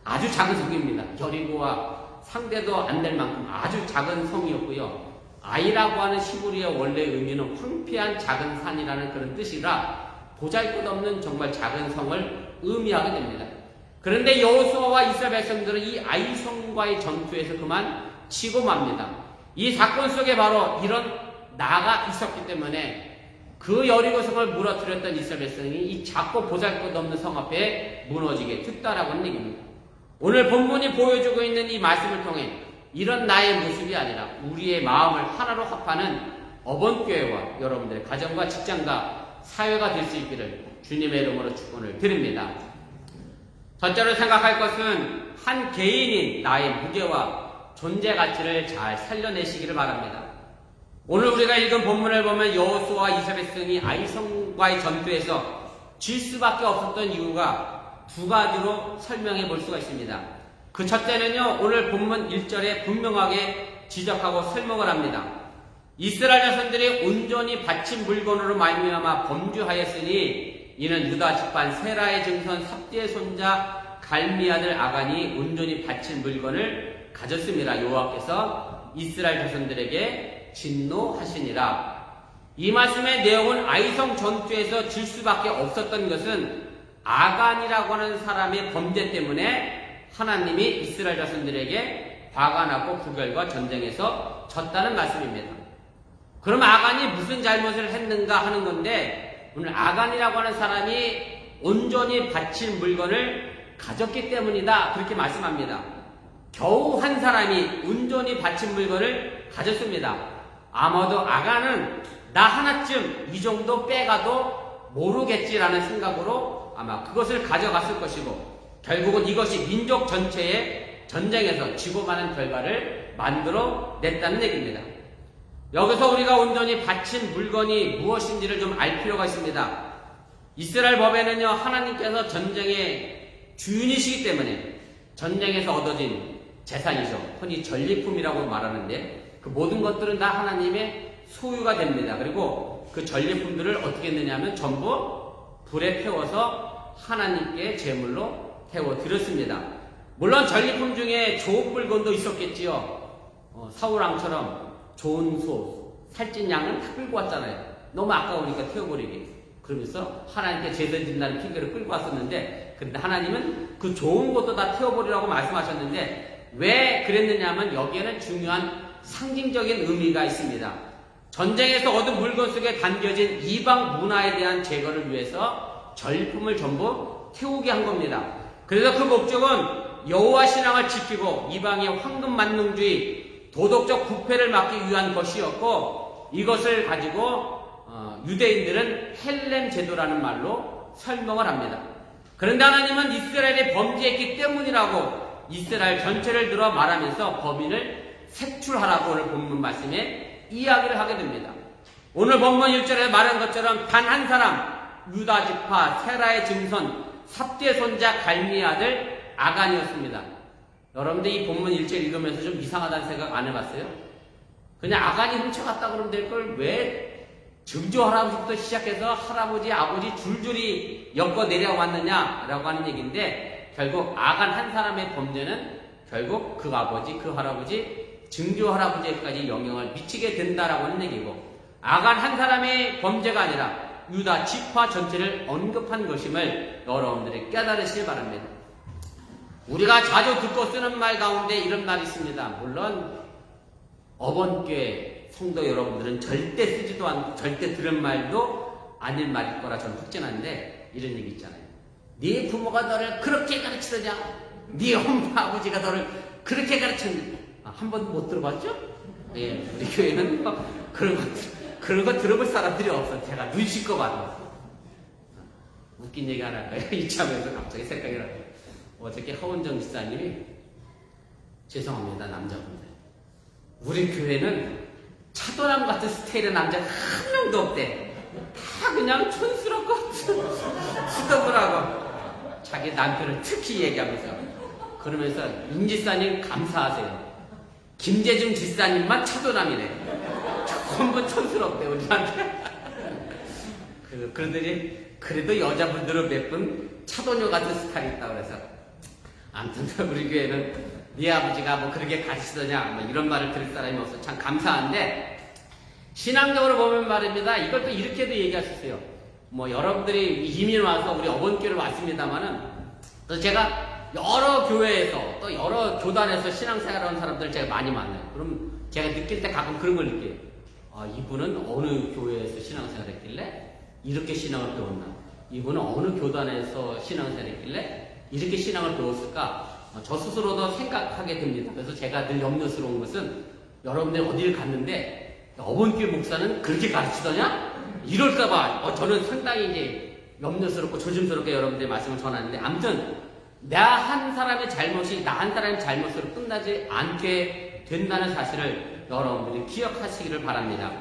아주 작은 성입니다. 여리고와 상대도 안 될 만큼 아주 작은 성이었고요. 아이라고 하는 히브리어의 원래 의미는 황폐한 작은 산이라는 그런 뜻이라 보잘것없는 정말 작은 성을 의미하게 됩니다. 그런데 여호수아와 이스라엘 백성들은 이 아이성과의 전투에서 그만 치고 맙니다. 이 사건 속에 바로 이런 나가 있었기 때문에 그 여리고성을 무너뜨렸던 이스라엘 백성이 이 작고 보잘것없는 성 앞에 무너지게 됐다라고 하는 얘기입니다. 오늘 본문이 보여주고 있는 이 말씀을 통해 이런 나의 모습이 아니라 우리의 마음을 하나로 합하는 어번교회와 여러분들의 가정과 직장과 사회가 될 수 있기를 주님의 이름으로 축원을 드립니다. 첫째로 생각할 것은 한 개인인 나의 무게와 존재 가치를 잘 살려내시기를 바랍니다. 오늘 우리가 읽은 본문을 보면 여호수아와 이스라엘 백성이 아이성과의 전투에서 질 수밖에 없었던 이유가 두 가지로 설명해 볼 수가 있습니다. 그 첫째는요, 오늘 본문 1절에 분명하게 지적하고 설명을 합니다. 이스라엘 자손들이 온전히 바친 물건으로 말미암아 범죄하였으니 이는 유다 집안 세라의 증손 삽디의 손자 갈미 아들 아간이 온전히 바친 물건을 가졌습니다. 여호와께서 이스라엘 자손들에게 진노하시니라. 이 말씀의 내용은 아이성 전투에서 질 수밖에 없었던 것은 아간이라고 하는 사람의 범죄 때문에 하나님이 이스라엘 자손들에게 화가 났고 그 결과 전쟁에서 졌다는 말씀입니다. 그럼 아간이 무슨 잘못을 했는가 하는 건데 오늘 아간이라고 하는 사람이 온전히 바친 물건을 가졌기 때문이다 그렇게 말씀합니다. 겨우 한 사람이 온전히 바친 물건을 가졌습니다. 아마도 아간은 나 하나쯤 이 정도 빼가도 모르겠지라는 생각으로 아마 그것을 가져갔을 것이고 결국은 이것이 민족 전체의 전쟁에서 지고 마는 결과를 만들어 냈다는 얘기입니다. 여기서 우리가 온전히 바친 물건이 무엇인지를 좀 알 필요가 있습니다. 이스라엘 법에는요, 하나님께서 전쟁의 주인이시기 때문에 전쟁에서 얻어진 재산이죠. 흔히 전리품이라고 말하는데 그 모든 것들은 다 하나님의 소유가 됩니다. 그리고 그 전리품들을 어떻게 했느냐 하면 전부 불에 태워서 하나님께 제물로 태워드렸습니다. 물론 전리품 중에 좋은 물건도 있었겠지요. 사울왕처럼 좋은 소, 살찐 양은 다 끌고 왔잖아요. 너무 아까우니까 태워버리기. 그러면서 하나님께 제사 드린다는 핑계를 끌고 왔었는데 그런데 하나님은 그 좋은 것도 다 태워버리라고 말씀하셨는데 왜 그랬느냐 하면 여기에는 중요한 상징적인 의미가 있습니다. 전쟁에서 얻은 물건 속에 담겨진 이방 문화에 대한 제거를 위해서 전리품을 전부 태우게 한 겁니다. 그래서 그 목적은 여호와 신앙을 지키고 이방의 황금 만능주의, 도덕적 부패를 막기 위한 것이었고 이것을 가지고 유대인들은 헬렘 제도라는 말로 설명을 합니다. 그런데 하나님은 이스라엘이 범죄했기 때문이라고 이스라엘 전체를 들어 말하면서 범인을 색출하라고 오늘 본문 말씀에 이야기를 하게 됩니다. 오늘 본문 1절에 말한 것처럼 단 한 사람 유다 지파 세라의 증손 삽디의 손자 갈미의 아들 아간이었습니다. 여러분들 이 본문 1절 읽으면서 좀 이상하다는 생각 안 해봤어요? 그냥 아간이 훔쳐갔다 그러면 될 걸 왜 증조 할아버지부터 시작해서 할아버지 아버지 줄줄이 엮어 내려왔느냐라고 하는 얘기인데, 결국 아간 한 사람의 범죄는 결국 그 아버지 그 할아버지 증조 할아버지에까지 영향을 미치게 된다라고 하는 얘기고, 아간 한 사람의 범죄가 아니라 유다 지파 전체를 언급한 것임을 여러분들이 깨달으시길 바랍니다. 우리가 자주 듣고 쓰는 말 가운데 이런 말이 있습니다. 물론 어번교회 성도 여러분들은 절대 쓰지도 않고 절대 들은 말도 아닌 말일 거라 저는 확신하는데, 이런 얘기 있잖아요. 네 부모가 너를 그렇게 가르치더냐? 네 엄마 아버지가 너를 그렇게 가르쳤냐? 한 번도 못 들어봤죠? 예, 우리 교회는 그런 거 들어볼 사람들이 없어. 제가 눈씻고 봐도. 웃긴 얘기 하나 할까요? 이참에서 갑자기 생각이 나요. 어저께 허원정 지사님이, 죄송합니다 남자분들, 우리 교회는 차도남 같은 스타일의 남자가 한 명도 없대. 다 그냥 촌스럽고 수더블하고 자기 남편을 특히 얘기하면서, 그러면서 임 지사님 감사하세요. 김재중 지사님만 차도남이네. 전부 촌스럽대 우리한테. 그러더니 그래도 여자분들은 몇 분 차도녀 같은 스타일이 있다고 그래서, 아무튼 우리 교회는 네 아버지가 뭐 그렇게 가르치더냐 뭐 이런 말을 들을 사람이 없어 참 감사한데, 신앙적으로 보면 말입니다. 이걸 또 이렇게도 얘기할 수 있어요. 뭐 여러분들이 이민 와서 우리 어번교회를 왔습니다만은, 또 제가 여러 교회에서 또 여러 교단에서 신앙생활하는 사람들 제가 많이 만나요. 그럼 제가 느낄 때 가끔 그런 걸 느껴요. 아, 이분은 어느 교회에서 신앙생활 했길래 이렇게 신앙을 배웠나? 이분은 어느 교단에서 신앙생활 했길래 이렇게 신앙을 배웠을까? 저 스스로도 생각하게 됩니다. 그래서 제가 늘 염려스러운 것은, 여러분들 어디를 갔는데 어번교회 목사는 그렇게 가르치더냐? 이럴까봐 저는 상당히 이제 염려스럽고 조심스럽게 여러분들의 말씀을 전하는데, 아무튼 나 한 사람의 잘못이 나 한 사람의 잘못으로 끝나지 않게 된다는 사실을 여러분들이 기억하시기를 바랍니다.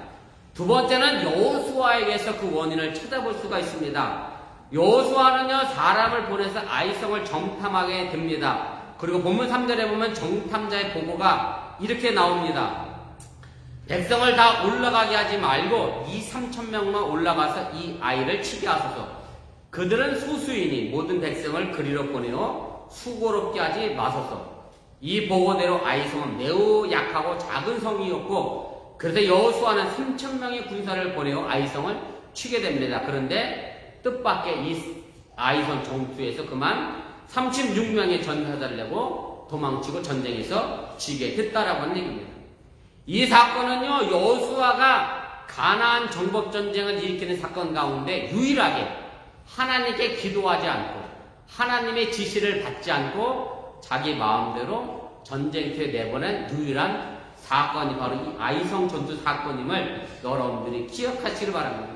두 번째는 여호수아에게서 그 원인을 찾아볼 수가 있습니다. 여호수아는요, 사람을 보내서 아이성을 정탐하게 됩니다. 그리고 본문 3절에 보면 정탐자의 보고가 이렇게 나옵니다. 백성을 다 올라가게 하지 말고 2,3,000명만 올라가서 이 아이를 치게 하소서. 그들은 소수이니 모든 백성을 그리로 보내어 수고롭게 하지 마소서. 이 보고대로 아이성은 매우 약하고 작은 성이었고, 그래서 여호수아는 3,000명의 군사를 보내어 아이성을 치게 됩니다. 그런데 뜻밖의 이 아이성 전투에서 그만 36명의 전사자를 내고 도망치고 전쟁에서 지게 됐다라고 하는 얘기입니다. 이 사건은요, 여호수아가 가나안 정복 전쟁을 일으키는 사건 가운데 유일하게 하나님께 기도하지 않고 하나님의 지시를 받지 않고 자기 마음대로 전쟁터에 내보낸 유일한 사건이 바로 이 아이성 전투 사건임을 여러분들이 기억하시길 바랍니다.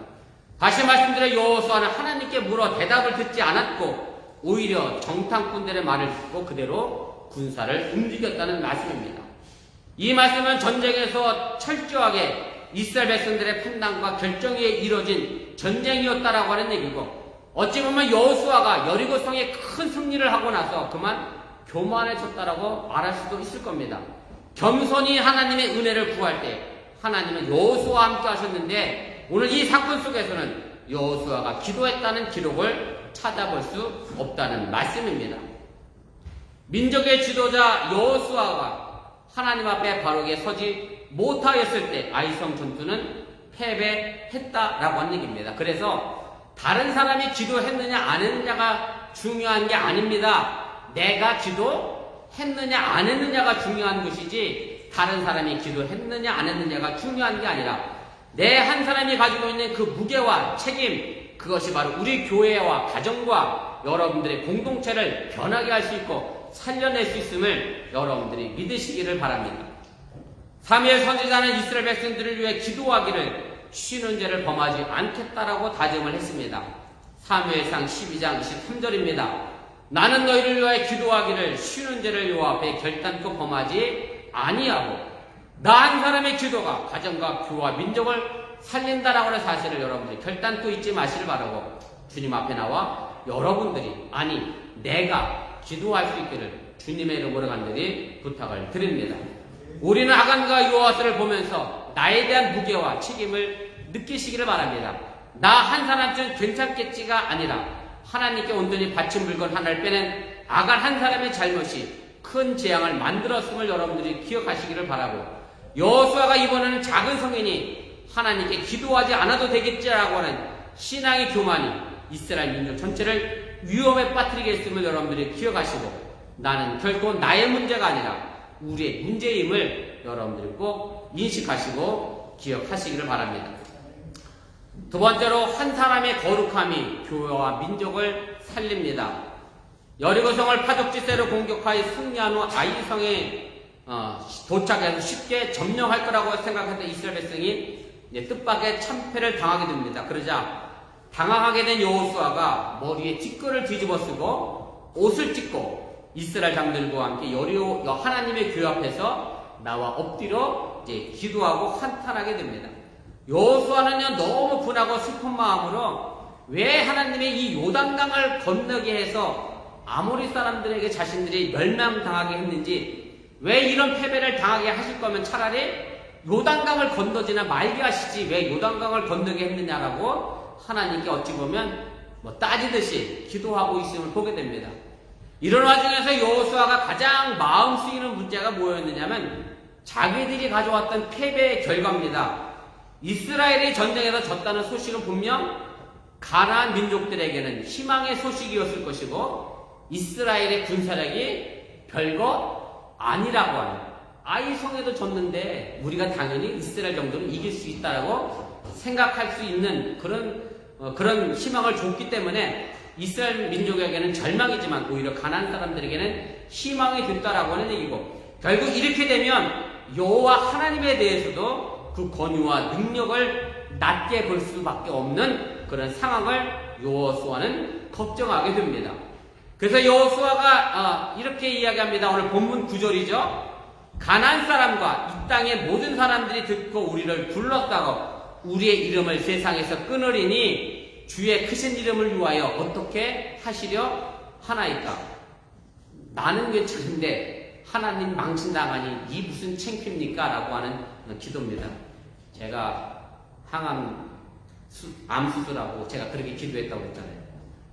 다시 말씀드려, 여호수아는 하나님께 물어 대답을 듣지 않았고 오히려 정탐꾼들의 말을 듣고 그대로 군사를 움직였다는 말씀입니다. 이 말씀은 전쟁에서 철저하게 이스라엘 백성들의 판단과 결정에 이뤄진 전쟁이었다라고 하는 얘기고, 어찌 보면 여호수아가 여리고성에 큰 승리를 하고 나서 그만 교만해졌다라고 말할 수도 있을 겁니다. 겸손히 하나님의 은혜를 구할 때 하나님은 여호수아와 함께 하셨는데, 오늘 이 사건 속에서는 여호수아가 기도했다는 기록을 찾아볼 수 없다는 말씀입니다. 민족의 지도자 여호수아가 하나님 앞에 바르게 서지 못하였을 때 아이성 전투는 패배했다라고 하는 얘기입니다. 그래서 다른 사람이 기도했느냐 안 했느냐가 중요한 게 아닙니다. 내가 기도했느냐 안 했느냐가 중요한 것이지, 다른 사람이 기도했느냐 안 했느냐가 중요한 게 아니라 내 한 사람이 가지고 있는 그 무게와 책임, 그것이 바로 우리 교회와 가정과 여러분들의 공동체를 변하게 할 수 있고 살려낼 수 있음을 여러분들이 믿으시기를 바랍니다. 사무엘 선지자는 이스라엘 백성들을 위해 기도하기를 쉬는 죄를 범하지 않겠다라고 다짐을 했습니다. 사무엘상 12장 23절입니다. 나는 너희를 위하여 기도하기를 쉬는 죄를 여호와 앞에 결단코 범하지 아니하고, 나 한 사람의 기도가 가정과 교와 민족을 살린다라고 하는 사실을 여러분들이 결단코 잊지 마시길 바라고 주님 앞에 나와 여러분들이 아니 내가 기도할 수 있기를 주님의 이름으로 간절히 부탁을 드립니다. 우리는 아간과 요아스를 보면서 나에 대한 무게와 책임을 느끼시기를 바랍니다. 나 한 사람쯤 괜찮겠지가 아니라 하나님께 온전히 바친 물건 하나를 빼낸 아간 한 사람의 잘못이 큰 재앙을 만들었음을 여러분들이 기억하시기를 바라고 여호수아가 이번에는 작은 성인이 하나님께 기도하지 않아도 되겠지라고 하는 신앙의 교만이 이스라엘 민족 전체를 위험에 빠뜨리게 했음을 여러분들이 기억하시고 나는 결코 나의 문제가 아니라 우리의 문제임을 여러분들이 꼭 인식하시고 기억하시기를 바랍니다. 두 번째로 한 사람의 거룩함이 교회와 민족을 살립니다. 여리고성을 파독지세로 공격하여 승리한 후 아이성에 도착해서 쉽게 점령할 거라고 생각했던 이스라엘 백성이 뜻밖의 참패를 당하게 됩니다. 그러자 당황하게 된 여호수아가 머리에 뒷걸을 뒤집어 쓰고 옷을 찢고 이스라엘 장들과 함께 하나님의 교회 앞에서 나와 엎드려 이제 기도하고 한탄하게 됩니다. 여호수아는요 너무 분하고 슬픈 마음으로 왜 하나님의 이 요단강을 건너게 해서 아모리 사람들에게 자신들이 멸망당하게 했는지 왜 이런 패배를 당하게 하실 거면 차라리 요단강을 건너지나 말게 하시지 왜 요단강을 건너게 했느냐라고 하나님께 어찌 보면 따지듯이 기도하고 있음을 보게 됩니다. 이런 와중에서 여호수아가 가장 마음 쓰이는 문제가 뭐였느냐면 자기들이 가져왔던 패배의 결과입니다. 이스라엘이 전쟁에서 졌다는 소식은 분명 가나안 민족들에게는 희망의 소식이었을 것이고 이스라엘의 군사력이 별거 아니라고 하는 아이성에도 졌는데 우리가 당연히 이스라엘 정도는 이길 수 있다라고 생각할 수 있는 그런 희망을 줬기 때문에 이스라엘 민족에게는 절망이지만 오히려 가나안 사람들에게는 희망이 됐다라고 하는 얘기고 결국 이렇게 되면 여호와 하나님에 대해서도 그 권위와 능력을 낮게 볼 수밖에 없는 그런 상황을 여호수아는 걱정하게 됩니다. 그래서 여호수아가 이렇게 이야기합니다. 오늘 본문 9절이죠. 가나안 사람과 이 땅의 모든 사람들이 듣고 우리를 불렀다고 우리의 이름을 세상에서 끊으리니 주의 크신 이름을 위하여 어떻게 하시려 하나이까. 나는 괜찮은데 하나님 망신당하니 이 무슨 창피입니까? 라고 하는 기도입니다. 제가 암 수술하고 제가 그렇게 기도했다고 했잖아요.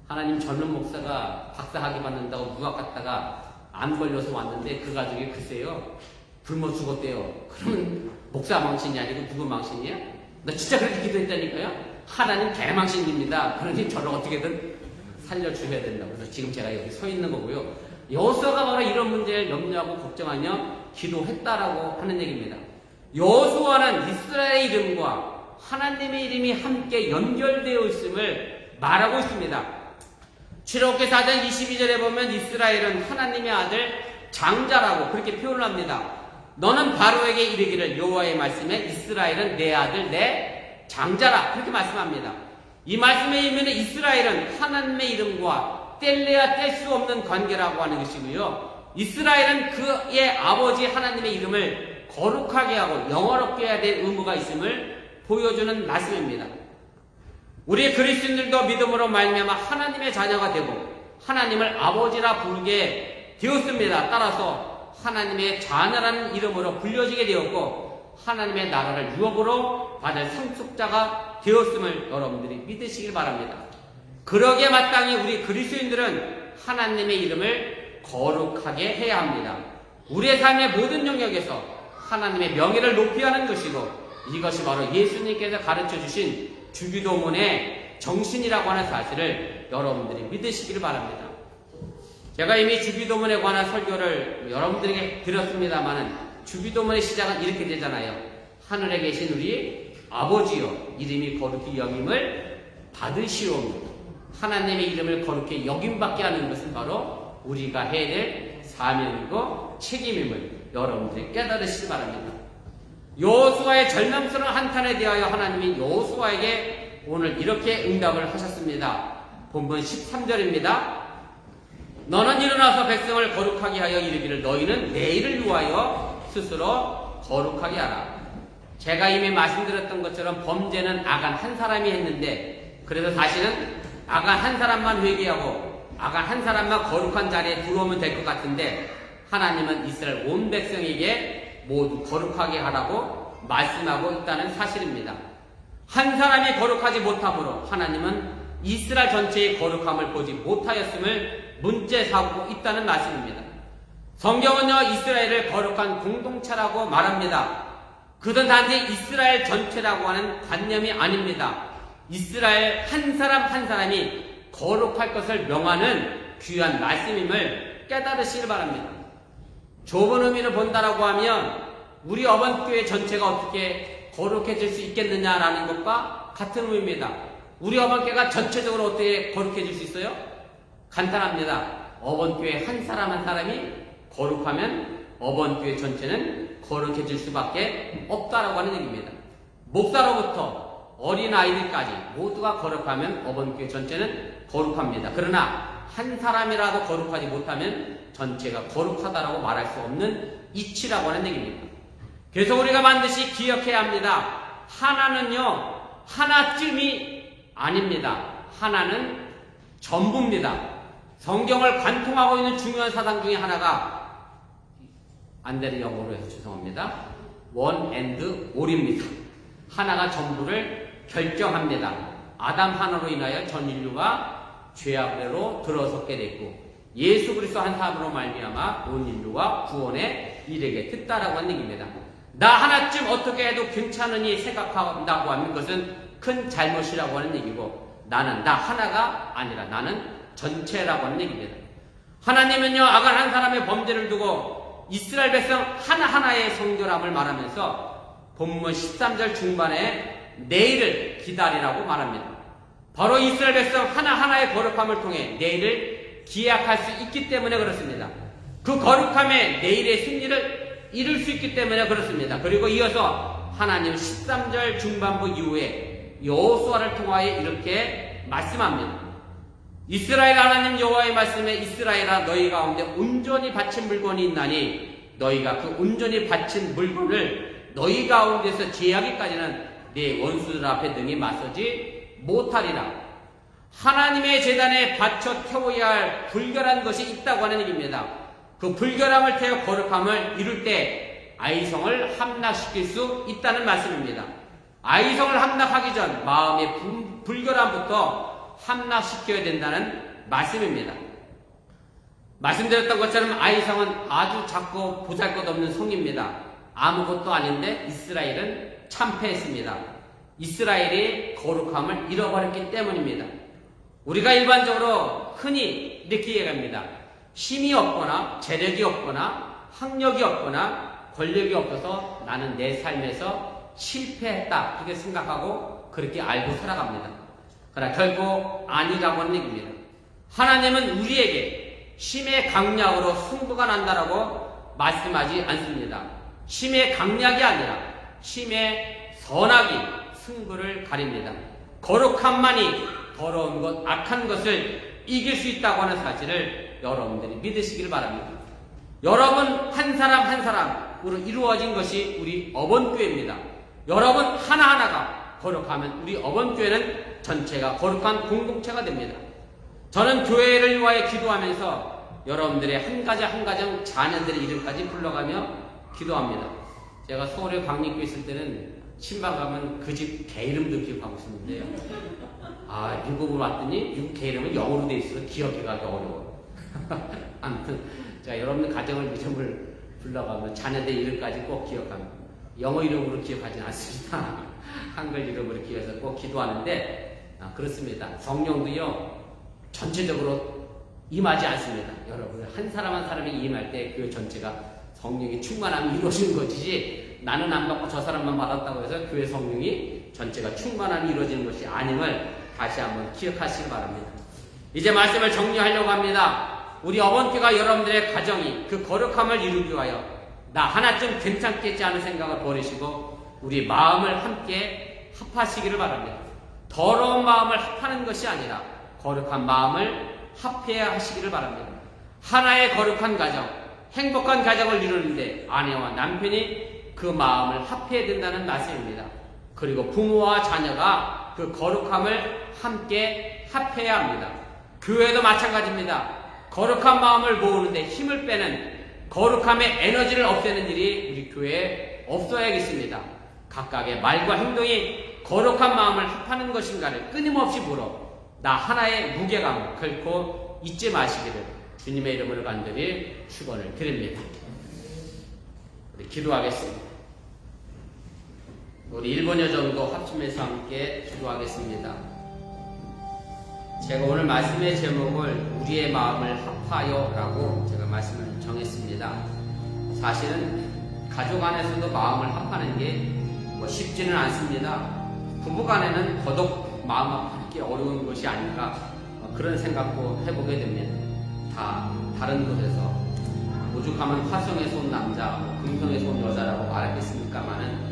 하나님 젊은 목사가 박사학위 받는다고 유학 갔다가 안 걸려서 왔는데 그 가족이 글쎄요 굶어 죽었대요. 그러면 목사 망신이 아니고 누구 망신이야? 나 진짜 그렇게 기도했다니까요. 하나님 개망신입니다. 그러니 저를 어떻게든 살려주셔야 된다고. 그래서 지금 제가 여기 서 있는 거고요. 여호수아가 바로 이런 문제를 염려하고 걱정하며 기도했다라고 하는 얘기입니다. 여호수아는 이스라엘의 이름과 하나님의 이름이 함께 연결되어 있음을 말하고 있습니다. 출애굽기 4장 22절에 보면 이스라엘은 하나님의 아들 장자라고 그렇게 표현을 합니다. 너는 바로에게 이르기를 여호와의 말씀에 이스라엘은 내 아들 내 장자라 그렇게 말씀합니다. 이 말씀의 의미는 이스라엘은 하나님의 이름과 뗄래야 뗄 수 없는 관계라고 하는 것이고요. 이스라엘은 그의 아버지 하나님의 이름을 거룩하게 하고 영화롭게 해야 될 의무가 있음을 보여주는 말씀입니다. 우리 그리스도인들도 믿음으로 말미암아 하나님의 자녀가 되고 하나님을 아버지라 부르게 되었습니다. 따라서 하나님의 자녀라는 이름으로 불려지게 되었고 하나님의 나라를 유업으로 받을 상속자가 되었음을 여러분들이 믿으시길 바랍니다. 그러기에 마땅히 우리 그리스도인들은 하나님의 이름을 거룩하게 해야 합니다. 우리의 삶의 모든 영역에서 하나님의 명예를 높이 하는 것이고 이것이 바로 예수님께서 가르쳐 주신 주기도문의 정신이라고 하는 사실을 여러분들이 믿으시기를 바랍니다. 제가 이미 주기도문에 관한 설교를 여러분들에게 드렸습니다만은 주기도문의 시작은 이렇게 되잖아요. 하늘에 계신 우리 아버지여 이름이 거룩히 여김을 받으시오며 하나님의 이름을 거룩히 여김받게 하는 것은 바로 우리가 해야 될 사명이고 책임임을 여러분들이 깨달으시기 바랍니다. 여호수아의 절망스러운 한탄에 대하여 하나님이 여호수아에게 오늘 이렇게 응답을 하셨습니다. 본문 13절입니다. 너는 일어나서 백성을 거룩하게 하여 이르기를 너희는 내일을 위하여 스스로 거룩하게 하라. 제가 이미 말씀드렸던 것처럼 범죄는 아간 한 사람이 했는데, 그래서 사실은 아간 한 사람만 회개하고 아간 한 사람만 거룩한 자리에 들어오면 될 것 같은데, 하나님은 이스라엘 온 백성에게 모두 거룩하게 하라고 말씀하고 있다는 사실입니다. 한 사람이 거룩하지 못함으로 하나님은 이스라엘 전체의 거룩함을 보지 못하였음을 문제 삼고 있다는 말씀입니다. 성경은요, 이스라엘을 거룩한 공동체라고 말합니다. 그것은 단지 이스라엘 전체라고 하는 관념이 아닙니다. 이스라엘 한 사람 한 사람이 거룩할 것을 명하는 귀한 말씀임을 깨달으시길 바랍니다. 좁은 의미를 본다라고 하면 우리 어번교회 전체가 어떻게 거룩해질 수 있겠느냐라는 것과 같은 의미입니다. 우리 어번교회가 전체적으로 어떻게 거룩해질 수 있어요? 간단합니다. 어번교회 한 사람 한 사람이 거룩하면 어번교회 전체는 거룩해질 수밖에 없다라고 하는 얘기입니다. 목사로부터 어린아이들까지 모두가 거룩하면 어번교회 전체는 거룩합니다. 그러나 한 사람이라도 거룩하지 못하면 전체가 거룩하다라고 말할 수 없는 이치라고 하는 얘기입니다. 그래서 우리가 반드시 기억해야 합니다. 하나는요, 하나쯤이 아닙니다. 하나는 전부입니다. 성경을 관통하고 있는 중요한 사상 중에 하나가, 안 되는 영어로 해서 죄송합니다. one and all입니다. 하나가 전부를 결정합니다. 아담 하나로 인하여 전 인류가 죄악으로 들어섰게 됐고, 예수 그리스도 한 사람으로 말미암아 온 인류가 구원에 이르게 됐다라고 하는 얘기입니다. 나 하나쯤 어떻게 해도 괜찮으니 생각한다고 하는 것은 큰 잘못이라고 하는 얘기고, 나는 나 하나가 아니라 나는 전체라고 하는 얘기입니다. 하나님은요, 아간 한 사람의 범죄를 두고 이스라엘 백성 하나하나의 성결함을 말하면서 본문 13절 중반에 내일을 기다리라고 말합니다. 바로 이스라엘 백성 하나하나의 거룩함을 통해 내일을 기약할 수 있기 때문에 그렇습니다. 그 거룩함에 내일의 승리를 이룰 수 있기 때문에 그렇습니다. 그리고 이어서 하나님 13절 중반부 이후에 여호수아를 통하여 이렇게 말씀합니다. 이스라엘 하나님 여호와의 말씀에 이스라엘아, 너희 가운데 온전히 바친 물건이 있나니 너희가 그 온전히 바친 물건을 너희 가운데서 제하기까지는 네 원수들 앞에 능히 맞서지 못하리라. 하나님의 제단에 바쳐 태워야 할 불결한 것이 있다고 하는 얘기입니다. 그 불결함을 태워 거룩함을 이룰 때 아이성을 함락시킬 수 있다는 말씀입니다. 아이성을 함락하기 전 마음의 불결함부터 함락시켜야 된다는 말씀입니다. 말씀드렸던 것처럼 아이성은 아주 작고 보잘것없는 성입니다. 아무것도 아닌데 이스라엘은 참패했습니다. 이스라엘이 거룩함을 잃어버렸기 때문입니다. 우리가 일반적으로 흔히 이렇게 얘기합니다. 힘이 없거나 재력이 없거나 학력이 없거나 권력이 없어서 나는 내 삶에서 실패했다, 그렇게 생각하고 그렇게 알고 살아갑니다. 그러나 결코 아니라고 하는 얘기입니다. 하나님은 우리에게 힘의 강약으로 승부가 난다라고 말씀하지 않습니다. 힘의 강약이 아니라 힘의 선악이 승부를 가립니다. 거룩함만이 더러운 것, 악한 것을 이길 수 있다고 하는 사실을 여러분들이 믿으시길 바랍니다. 여러분 한 사람 한 사람으로 이루어진 것이 우리 어번교회입니다. 여러분 하나하나가 거룩하면 우리 어번교회는 전체가 거룩한 공동체가 됩니다. 저는 교회를 위하여 기도하면서 여러분들의 한 가정 한 가정 자녀들의 이름까지 불러가며 기도합니다. 제가 서울에 광림교회 있을 때는 신방 가면 그 집 개 이름도 기억하고 있었는데요. 미국으로 왔더니 미국 개 이름은 영어로 돼 있어서 기억해가기 어려워. 아무튼 제가 여러분들 가정을 이름을 불러가면 자녀들 이름까지 꼭 기억합니다. 영어 이름으로 기억하지는 않습니다. 한글 이름으로 기억해서 꼭 기도하는데, 그렇습니다. 성령도요 전체적으로 임하지 않습니다. 여러분 한 사람 한 사람이 임할 때 교회 전체가 성령이 충만함이 이루어지는 것이지, 나는 안 받고 저 사람만 받았다고 해서 교회 성령이 전체가 충만함이 이루어지는 것이 아님을 다시 한번 기억하시기 바랍니다. 이제 말씀을 정리하려고 합니다. 우리 어번교가 여러분들의 가정이 그 거룩함을 이루기 위하여 나 하나쯤 괜찮겠지 하는 생각을 버리시고 우리 마음을 함께 합하시기를 바랍니다. 더러운 마음을 합하는 것이 아니라 거룩한 마음을 합해야 하시기를 바랍니다. 하나의 거룩한 가정, 행복한 가정을 이루는데 아내와 남편이 그 마음을 합해야 된다는 말씀입니다. 그리고 부모와 자녀가 그 거룩함을 함께 합해야 합니다. 교회도 마찬가지입니다. 거룩한 마음을 모으는데 힘을 빼는 거룩함의 에너지를 없애는 일이 우리 교회에 없어야겠습니다. 각각의 말과 행동이 거룩한 마음을 합하는 것인가를 끊임없이 물어 나 하나의 무게감을 결코 잊지 마시기를 주님의 이름으로 간절히 축원을 드립니다. 우리 기도하겠습니다. 우리 1분여 정도 합심해서 함께 기도하겠습니다. 제가 오늘 말씀의 제목을 우리의 마음을 합하여 라고 제가 말씀을 정했습니다. 사실은 가족 안에서도 마음을 합하는 게 쉽지는 않습니다. 부부 간에는 더더욱 마음 합하기 어려운 것이 아닌가 그런 생각도 해보게 됩니다. 다 다른 곳에서 오죽하면 화성에서 온 남자, 금성에서 온 여자라고 말하겠습니까마는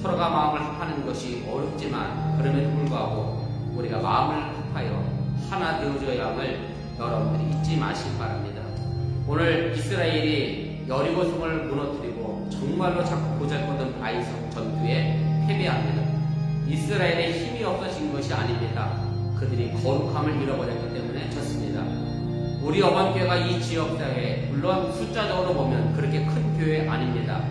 서로가 마음을 합하는 것이 어렵지만 그럼에도 불구하고 우리가 마음을 합하여 하나 되어져야 함을 여러분들이 잊지 마시기 바랍니다. 오늘 이스라엘이 여리고성을 무너뜨리고 정말로 자꾸 보잘것없는 아이성 전투에 패배합니다. 이스라엘의 힘이 없어진 것이 아닙니다. 그들이 거룩함을 잃어버렸기 때문에 졌습니다. 우리 어반교회가 이 지역사회에 물론 숫자적으로 보면 그렇게 큰 교회 아닙니다.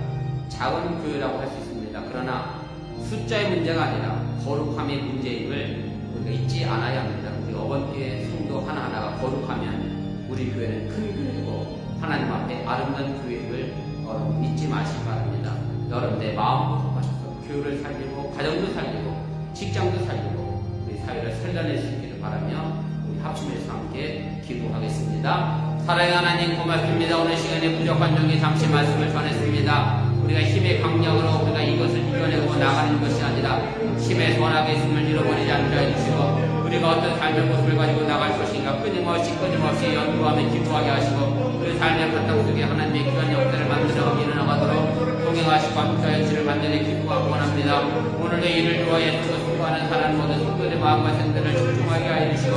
작은 교회라고 할 수 있습니다. 그러나 숫자의 문제가 아니라 거룩함의 문제임을 우리가 잊지 않아야 합니다. 우리 어반교회 성도 하나하나가 거룩하면 우리 교회는 큰 교회고 하나님 앞에 아름다운 교회를 여러분 잊지 마시기 바랍니다. 여러분의 마음도 합하셔서 교회를 살리고 가정도 살리고 직장도 살리고 우리 사회를 살려낼 수 있기를 바라며 우리 합심해서 함께 기도하겠습니다. 사랑의 하나님 고맙습니다. 오늘 시간에 부족한 종이 잠시 말씀을 전했습니다. 우리가 힘의 강력으로 우리가 이것을 이겨내고 나가는 것이 아니라 힘의 선악의 힘을 잃어버리지 않게 해주시고 우리가 어떤 삶의 모습을 가지고 나갈 것인가 끊임없이 연구하며 기도하게 하시고 우리 삶의 바탕 속에 하나님의 귀한 역사를 만들어 일어나가도록 동행하시고 함께하여 주를 간절히 기도하고 원합니다. 오늘도 이를 위하여 애쓰고 수고하는 사람 모든 성도의 마음과 생각을 집중하게 하여 주시고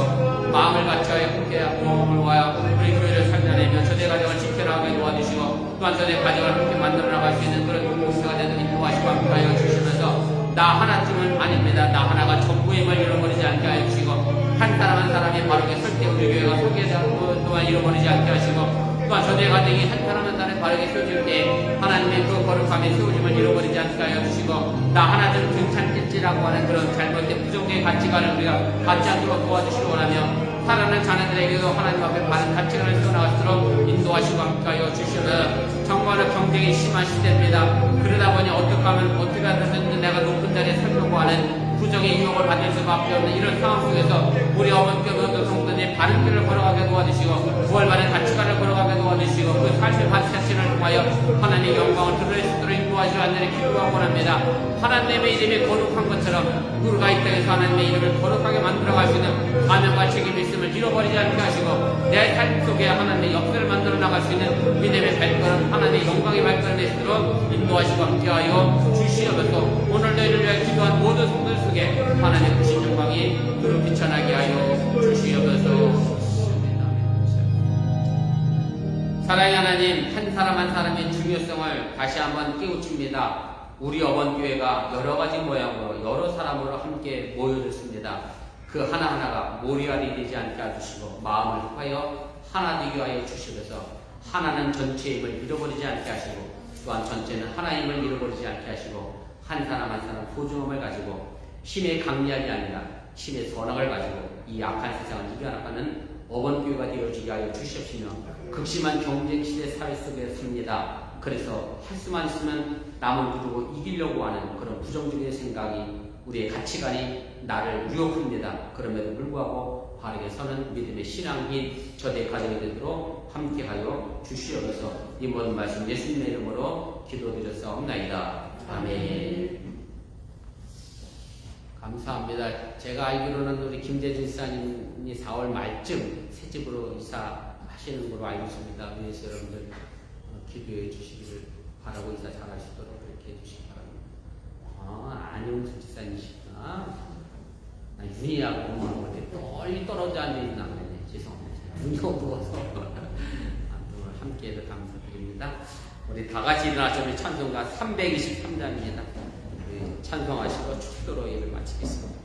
마음을 같이하여 함께하고 몸을 모아 우리 교회를 살려내며 저대 가정을 지켜나가게 도와주시고 또한 저대 가정을 함께 만들어 나갈 수 있는 그런 공동체가 되도록 인도하시고 함께하여 주시면서 나 하나쯤은 아닙니다. 나 하나가 전부임을 잃어버리지 않게 하여 주시고 한 사람 한 사람이 바르게 설 때 우리 교회가 소개되고 또한 잃어버리지 않게 하시고 또한 저대 가정이 한 사람 한 사람이 바르게 세워질 때 하나님의 그 거룩함의 세워짐을 잃어버리지 않게 하여 주시고 나 하나쯤 괜찮겠지라고 하는 그런 잘못된 부정의 가치관을 우리가 갖지 않도록 도와주시기 원하며 살아가는 자녀들에게도 하나님 앞에 바른 가치관을 세워나갈수록 인도하시고 함께하여 주시면 정말로 경쟁이 심한 시대입니다. 그러다 보니 어떻게 하든 내가 높은 자리에 살려고 하는 부정의 유혹을 받을 수밖에 없는 이런 상황 속에서 우리 어머니께서도 성도들이 바른 길을 걸어가게 도와주시고 부활받은 가치관을 걸어가게 도와주시고 그 삶의 자신을 통하여 하나님의 영광을 드러낼 수 있도록 인도하시고 하나님의 기도하고 합니다. 하나님의 이름이 거룩한 것처럼 우리가 이 땅에서 하나님의 이름을 거룩하게 만들어갈 수 있는 가면과 책임이 있음을 잃어버리지 않게 하시고 내 삶 속에 하나님의 역사를 만들어 나갈 수 있는 믿음의 발걸음 하나님의 영광의 발걸음에 있도록 인도하시고 함께하여 주시옵소서. 오늘도 이를 위해 기도한 모든 성도들 속에 하나님의 크신 영광이 두루 비춰나게 하여 주시옵소서. 사랑의 하나님, 한 사람 한 사람의 중요성을 다시 한번 깨우칩니다. 우리 어번교회가 여러 가지 모양으로 여러 사람으로 함께 모여졌습니다. 그 하나하나가 모리알이 되지 않게 해주시고 마음을 합하여 하나 되게 하여 주시면서 하나는 전체의 힘을 잃어버리지 않게 하시고 또한 전체는 하나임을 잃어버리지 않게 하시고 한 사람 한 사람 소중함을 가지고 힘의 강약이 아니라 힘의 선악을 가지고 이 악한 세상을 이겨나가는 어번교회가 되어지게 하여 주시옵시며 극심한 경쟁시대 사회 속에 삽니다. 그래서 할 수만 있으면 남을 누르고 이기려고 하는 그런 부정적인 생각이 우리의 가치관이 나를 유혹합니다. 그럼에도 불구하고 바르게 서는 믿음의 신앙인 저대 가정이 되도록 함께하여 주시옵소서. 이 모든 말씀 예수님의 이름으로 기도드렸사옵나이다. 아멘. 감사합니다. 제가 알기로는 우리 김재진 사님이 4월 말쯤 새 집으로 이사하시는 걸로 알고 있습니다. 그래서 여러분들 기도해 주시기를 바라고 이사 잘 하시도록 그렇게 해주시기 바랍니다. 안용수 집사님이시구나. 윤희하고 엄마하고 멀리 떨어져 앉아있는 남편이 죄송합니다. 눈이 어두워서 함께해서 감사드립니다. 우리 다 같이 일어나서 우리 찬송가 323장입니다. 찬송하시고 축도로 예배를 마치겠습니다.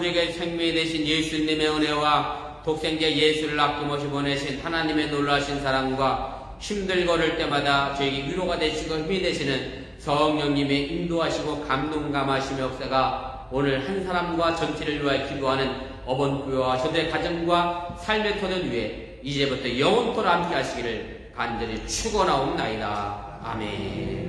우리에게 생명이 되신 예수님의 은혜와 독생자 예수를 아낌없이 보내신 하나님의 놀라신 사랑과 힘들고 어릴 때마다 저에게 위로가 되시고 힘이 되시는 성령님의 인도하시고 감동감하심의 역사가 오늘 한 사람과 전체를 위하여 기도하는 어번교회와 저들의 가정과 삶의 터전 위에 이제부터 영원토록 함께 하시기를 간절히 축원하옵나이다. 아멘.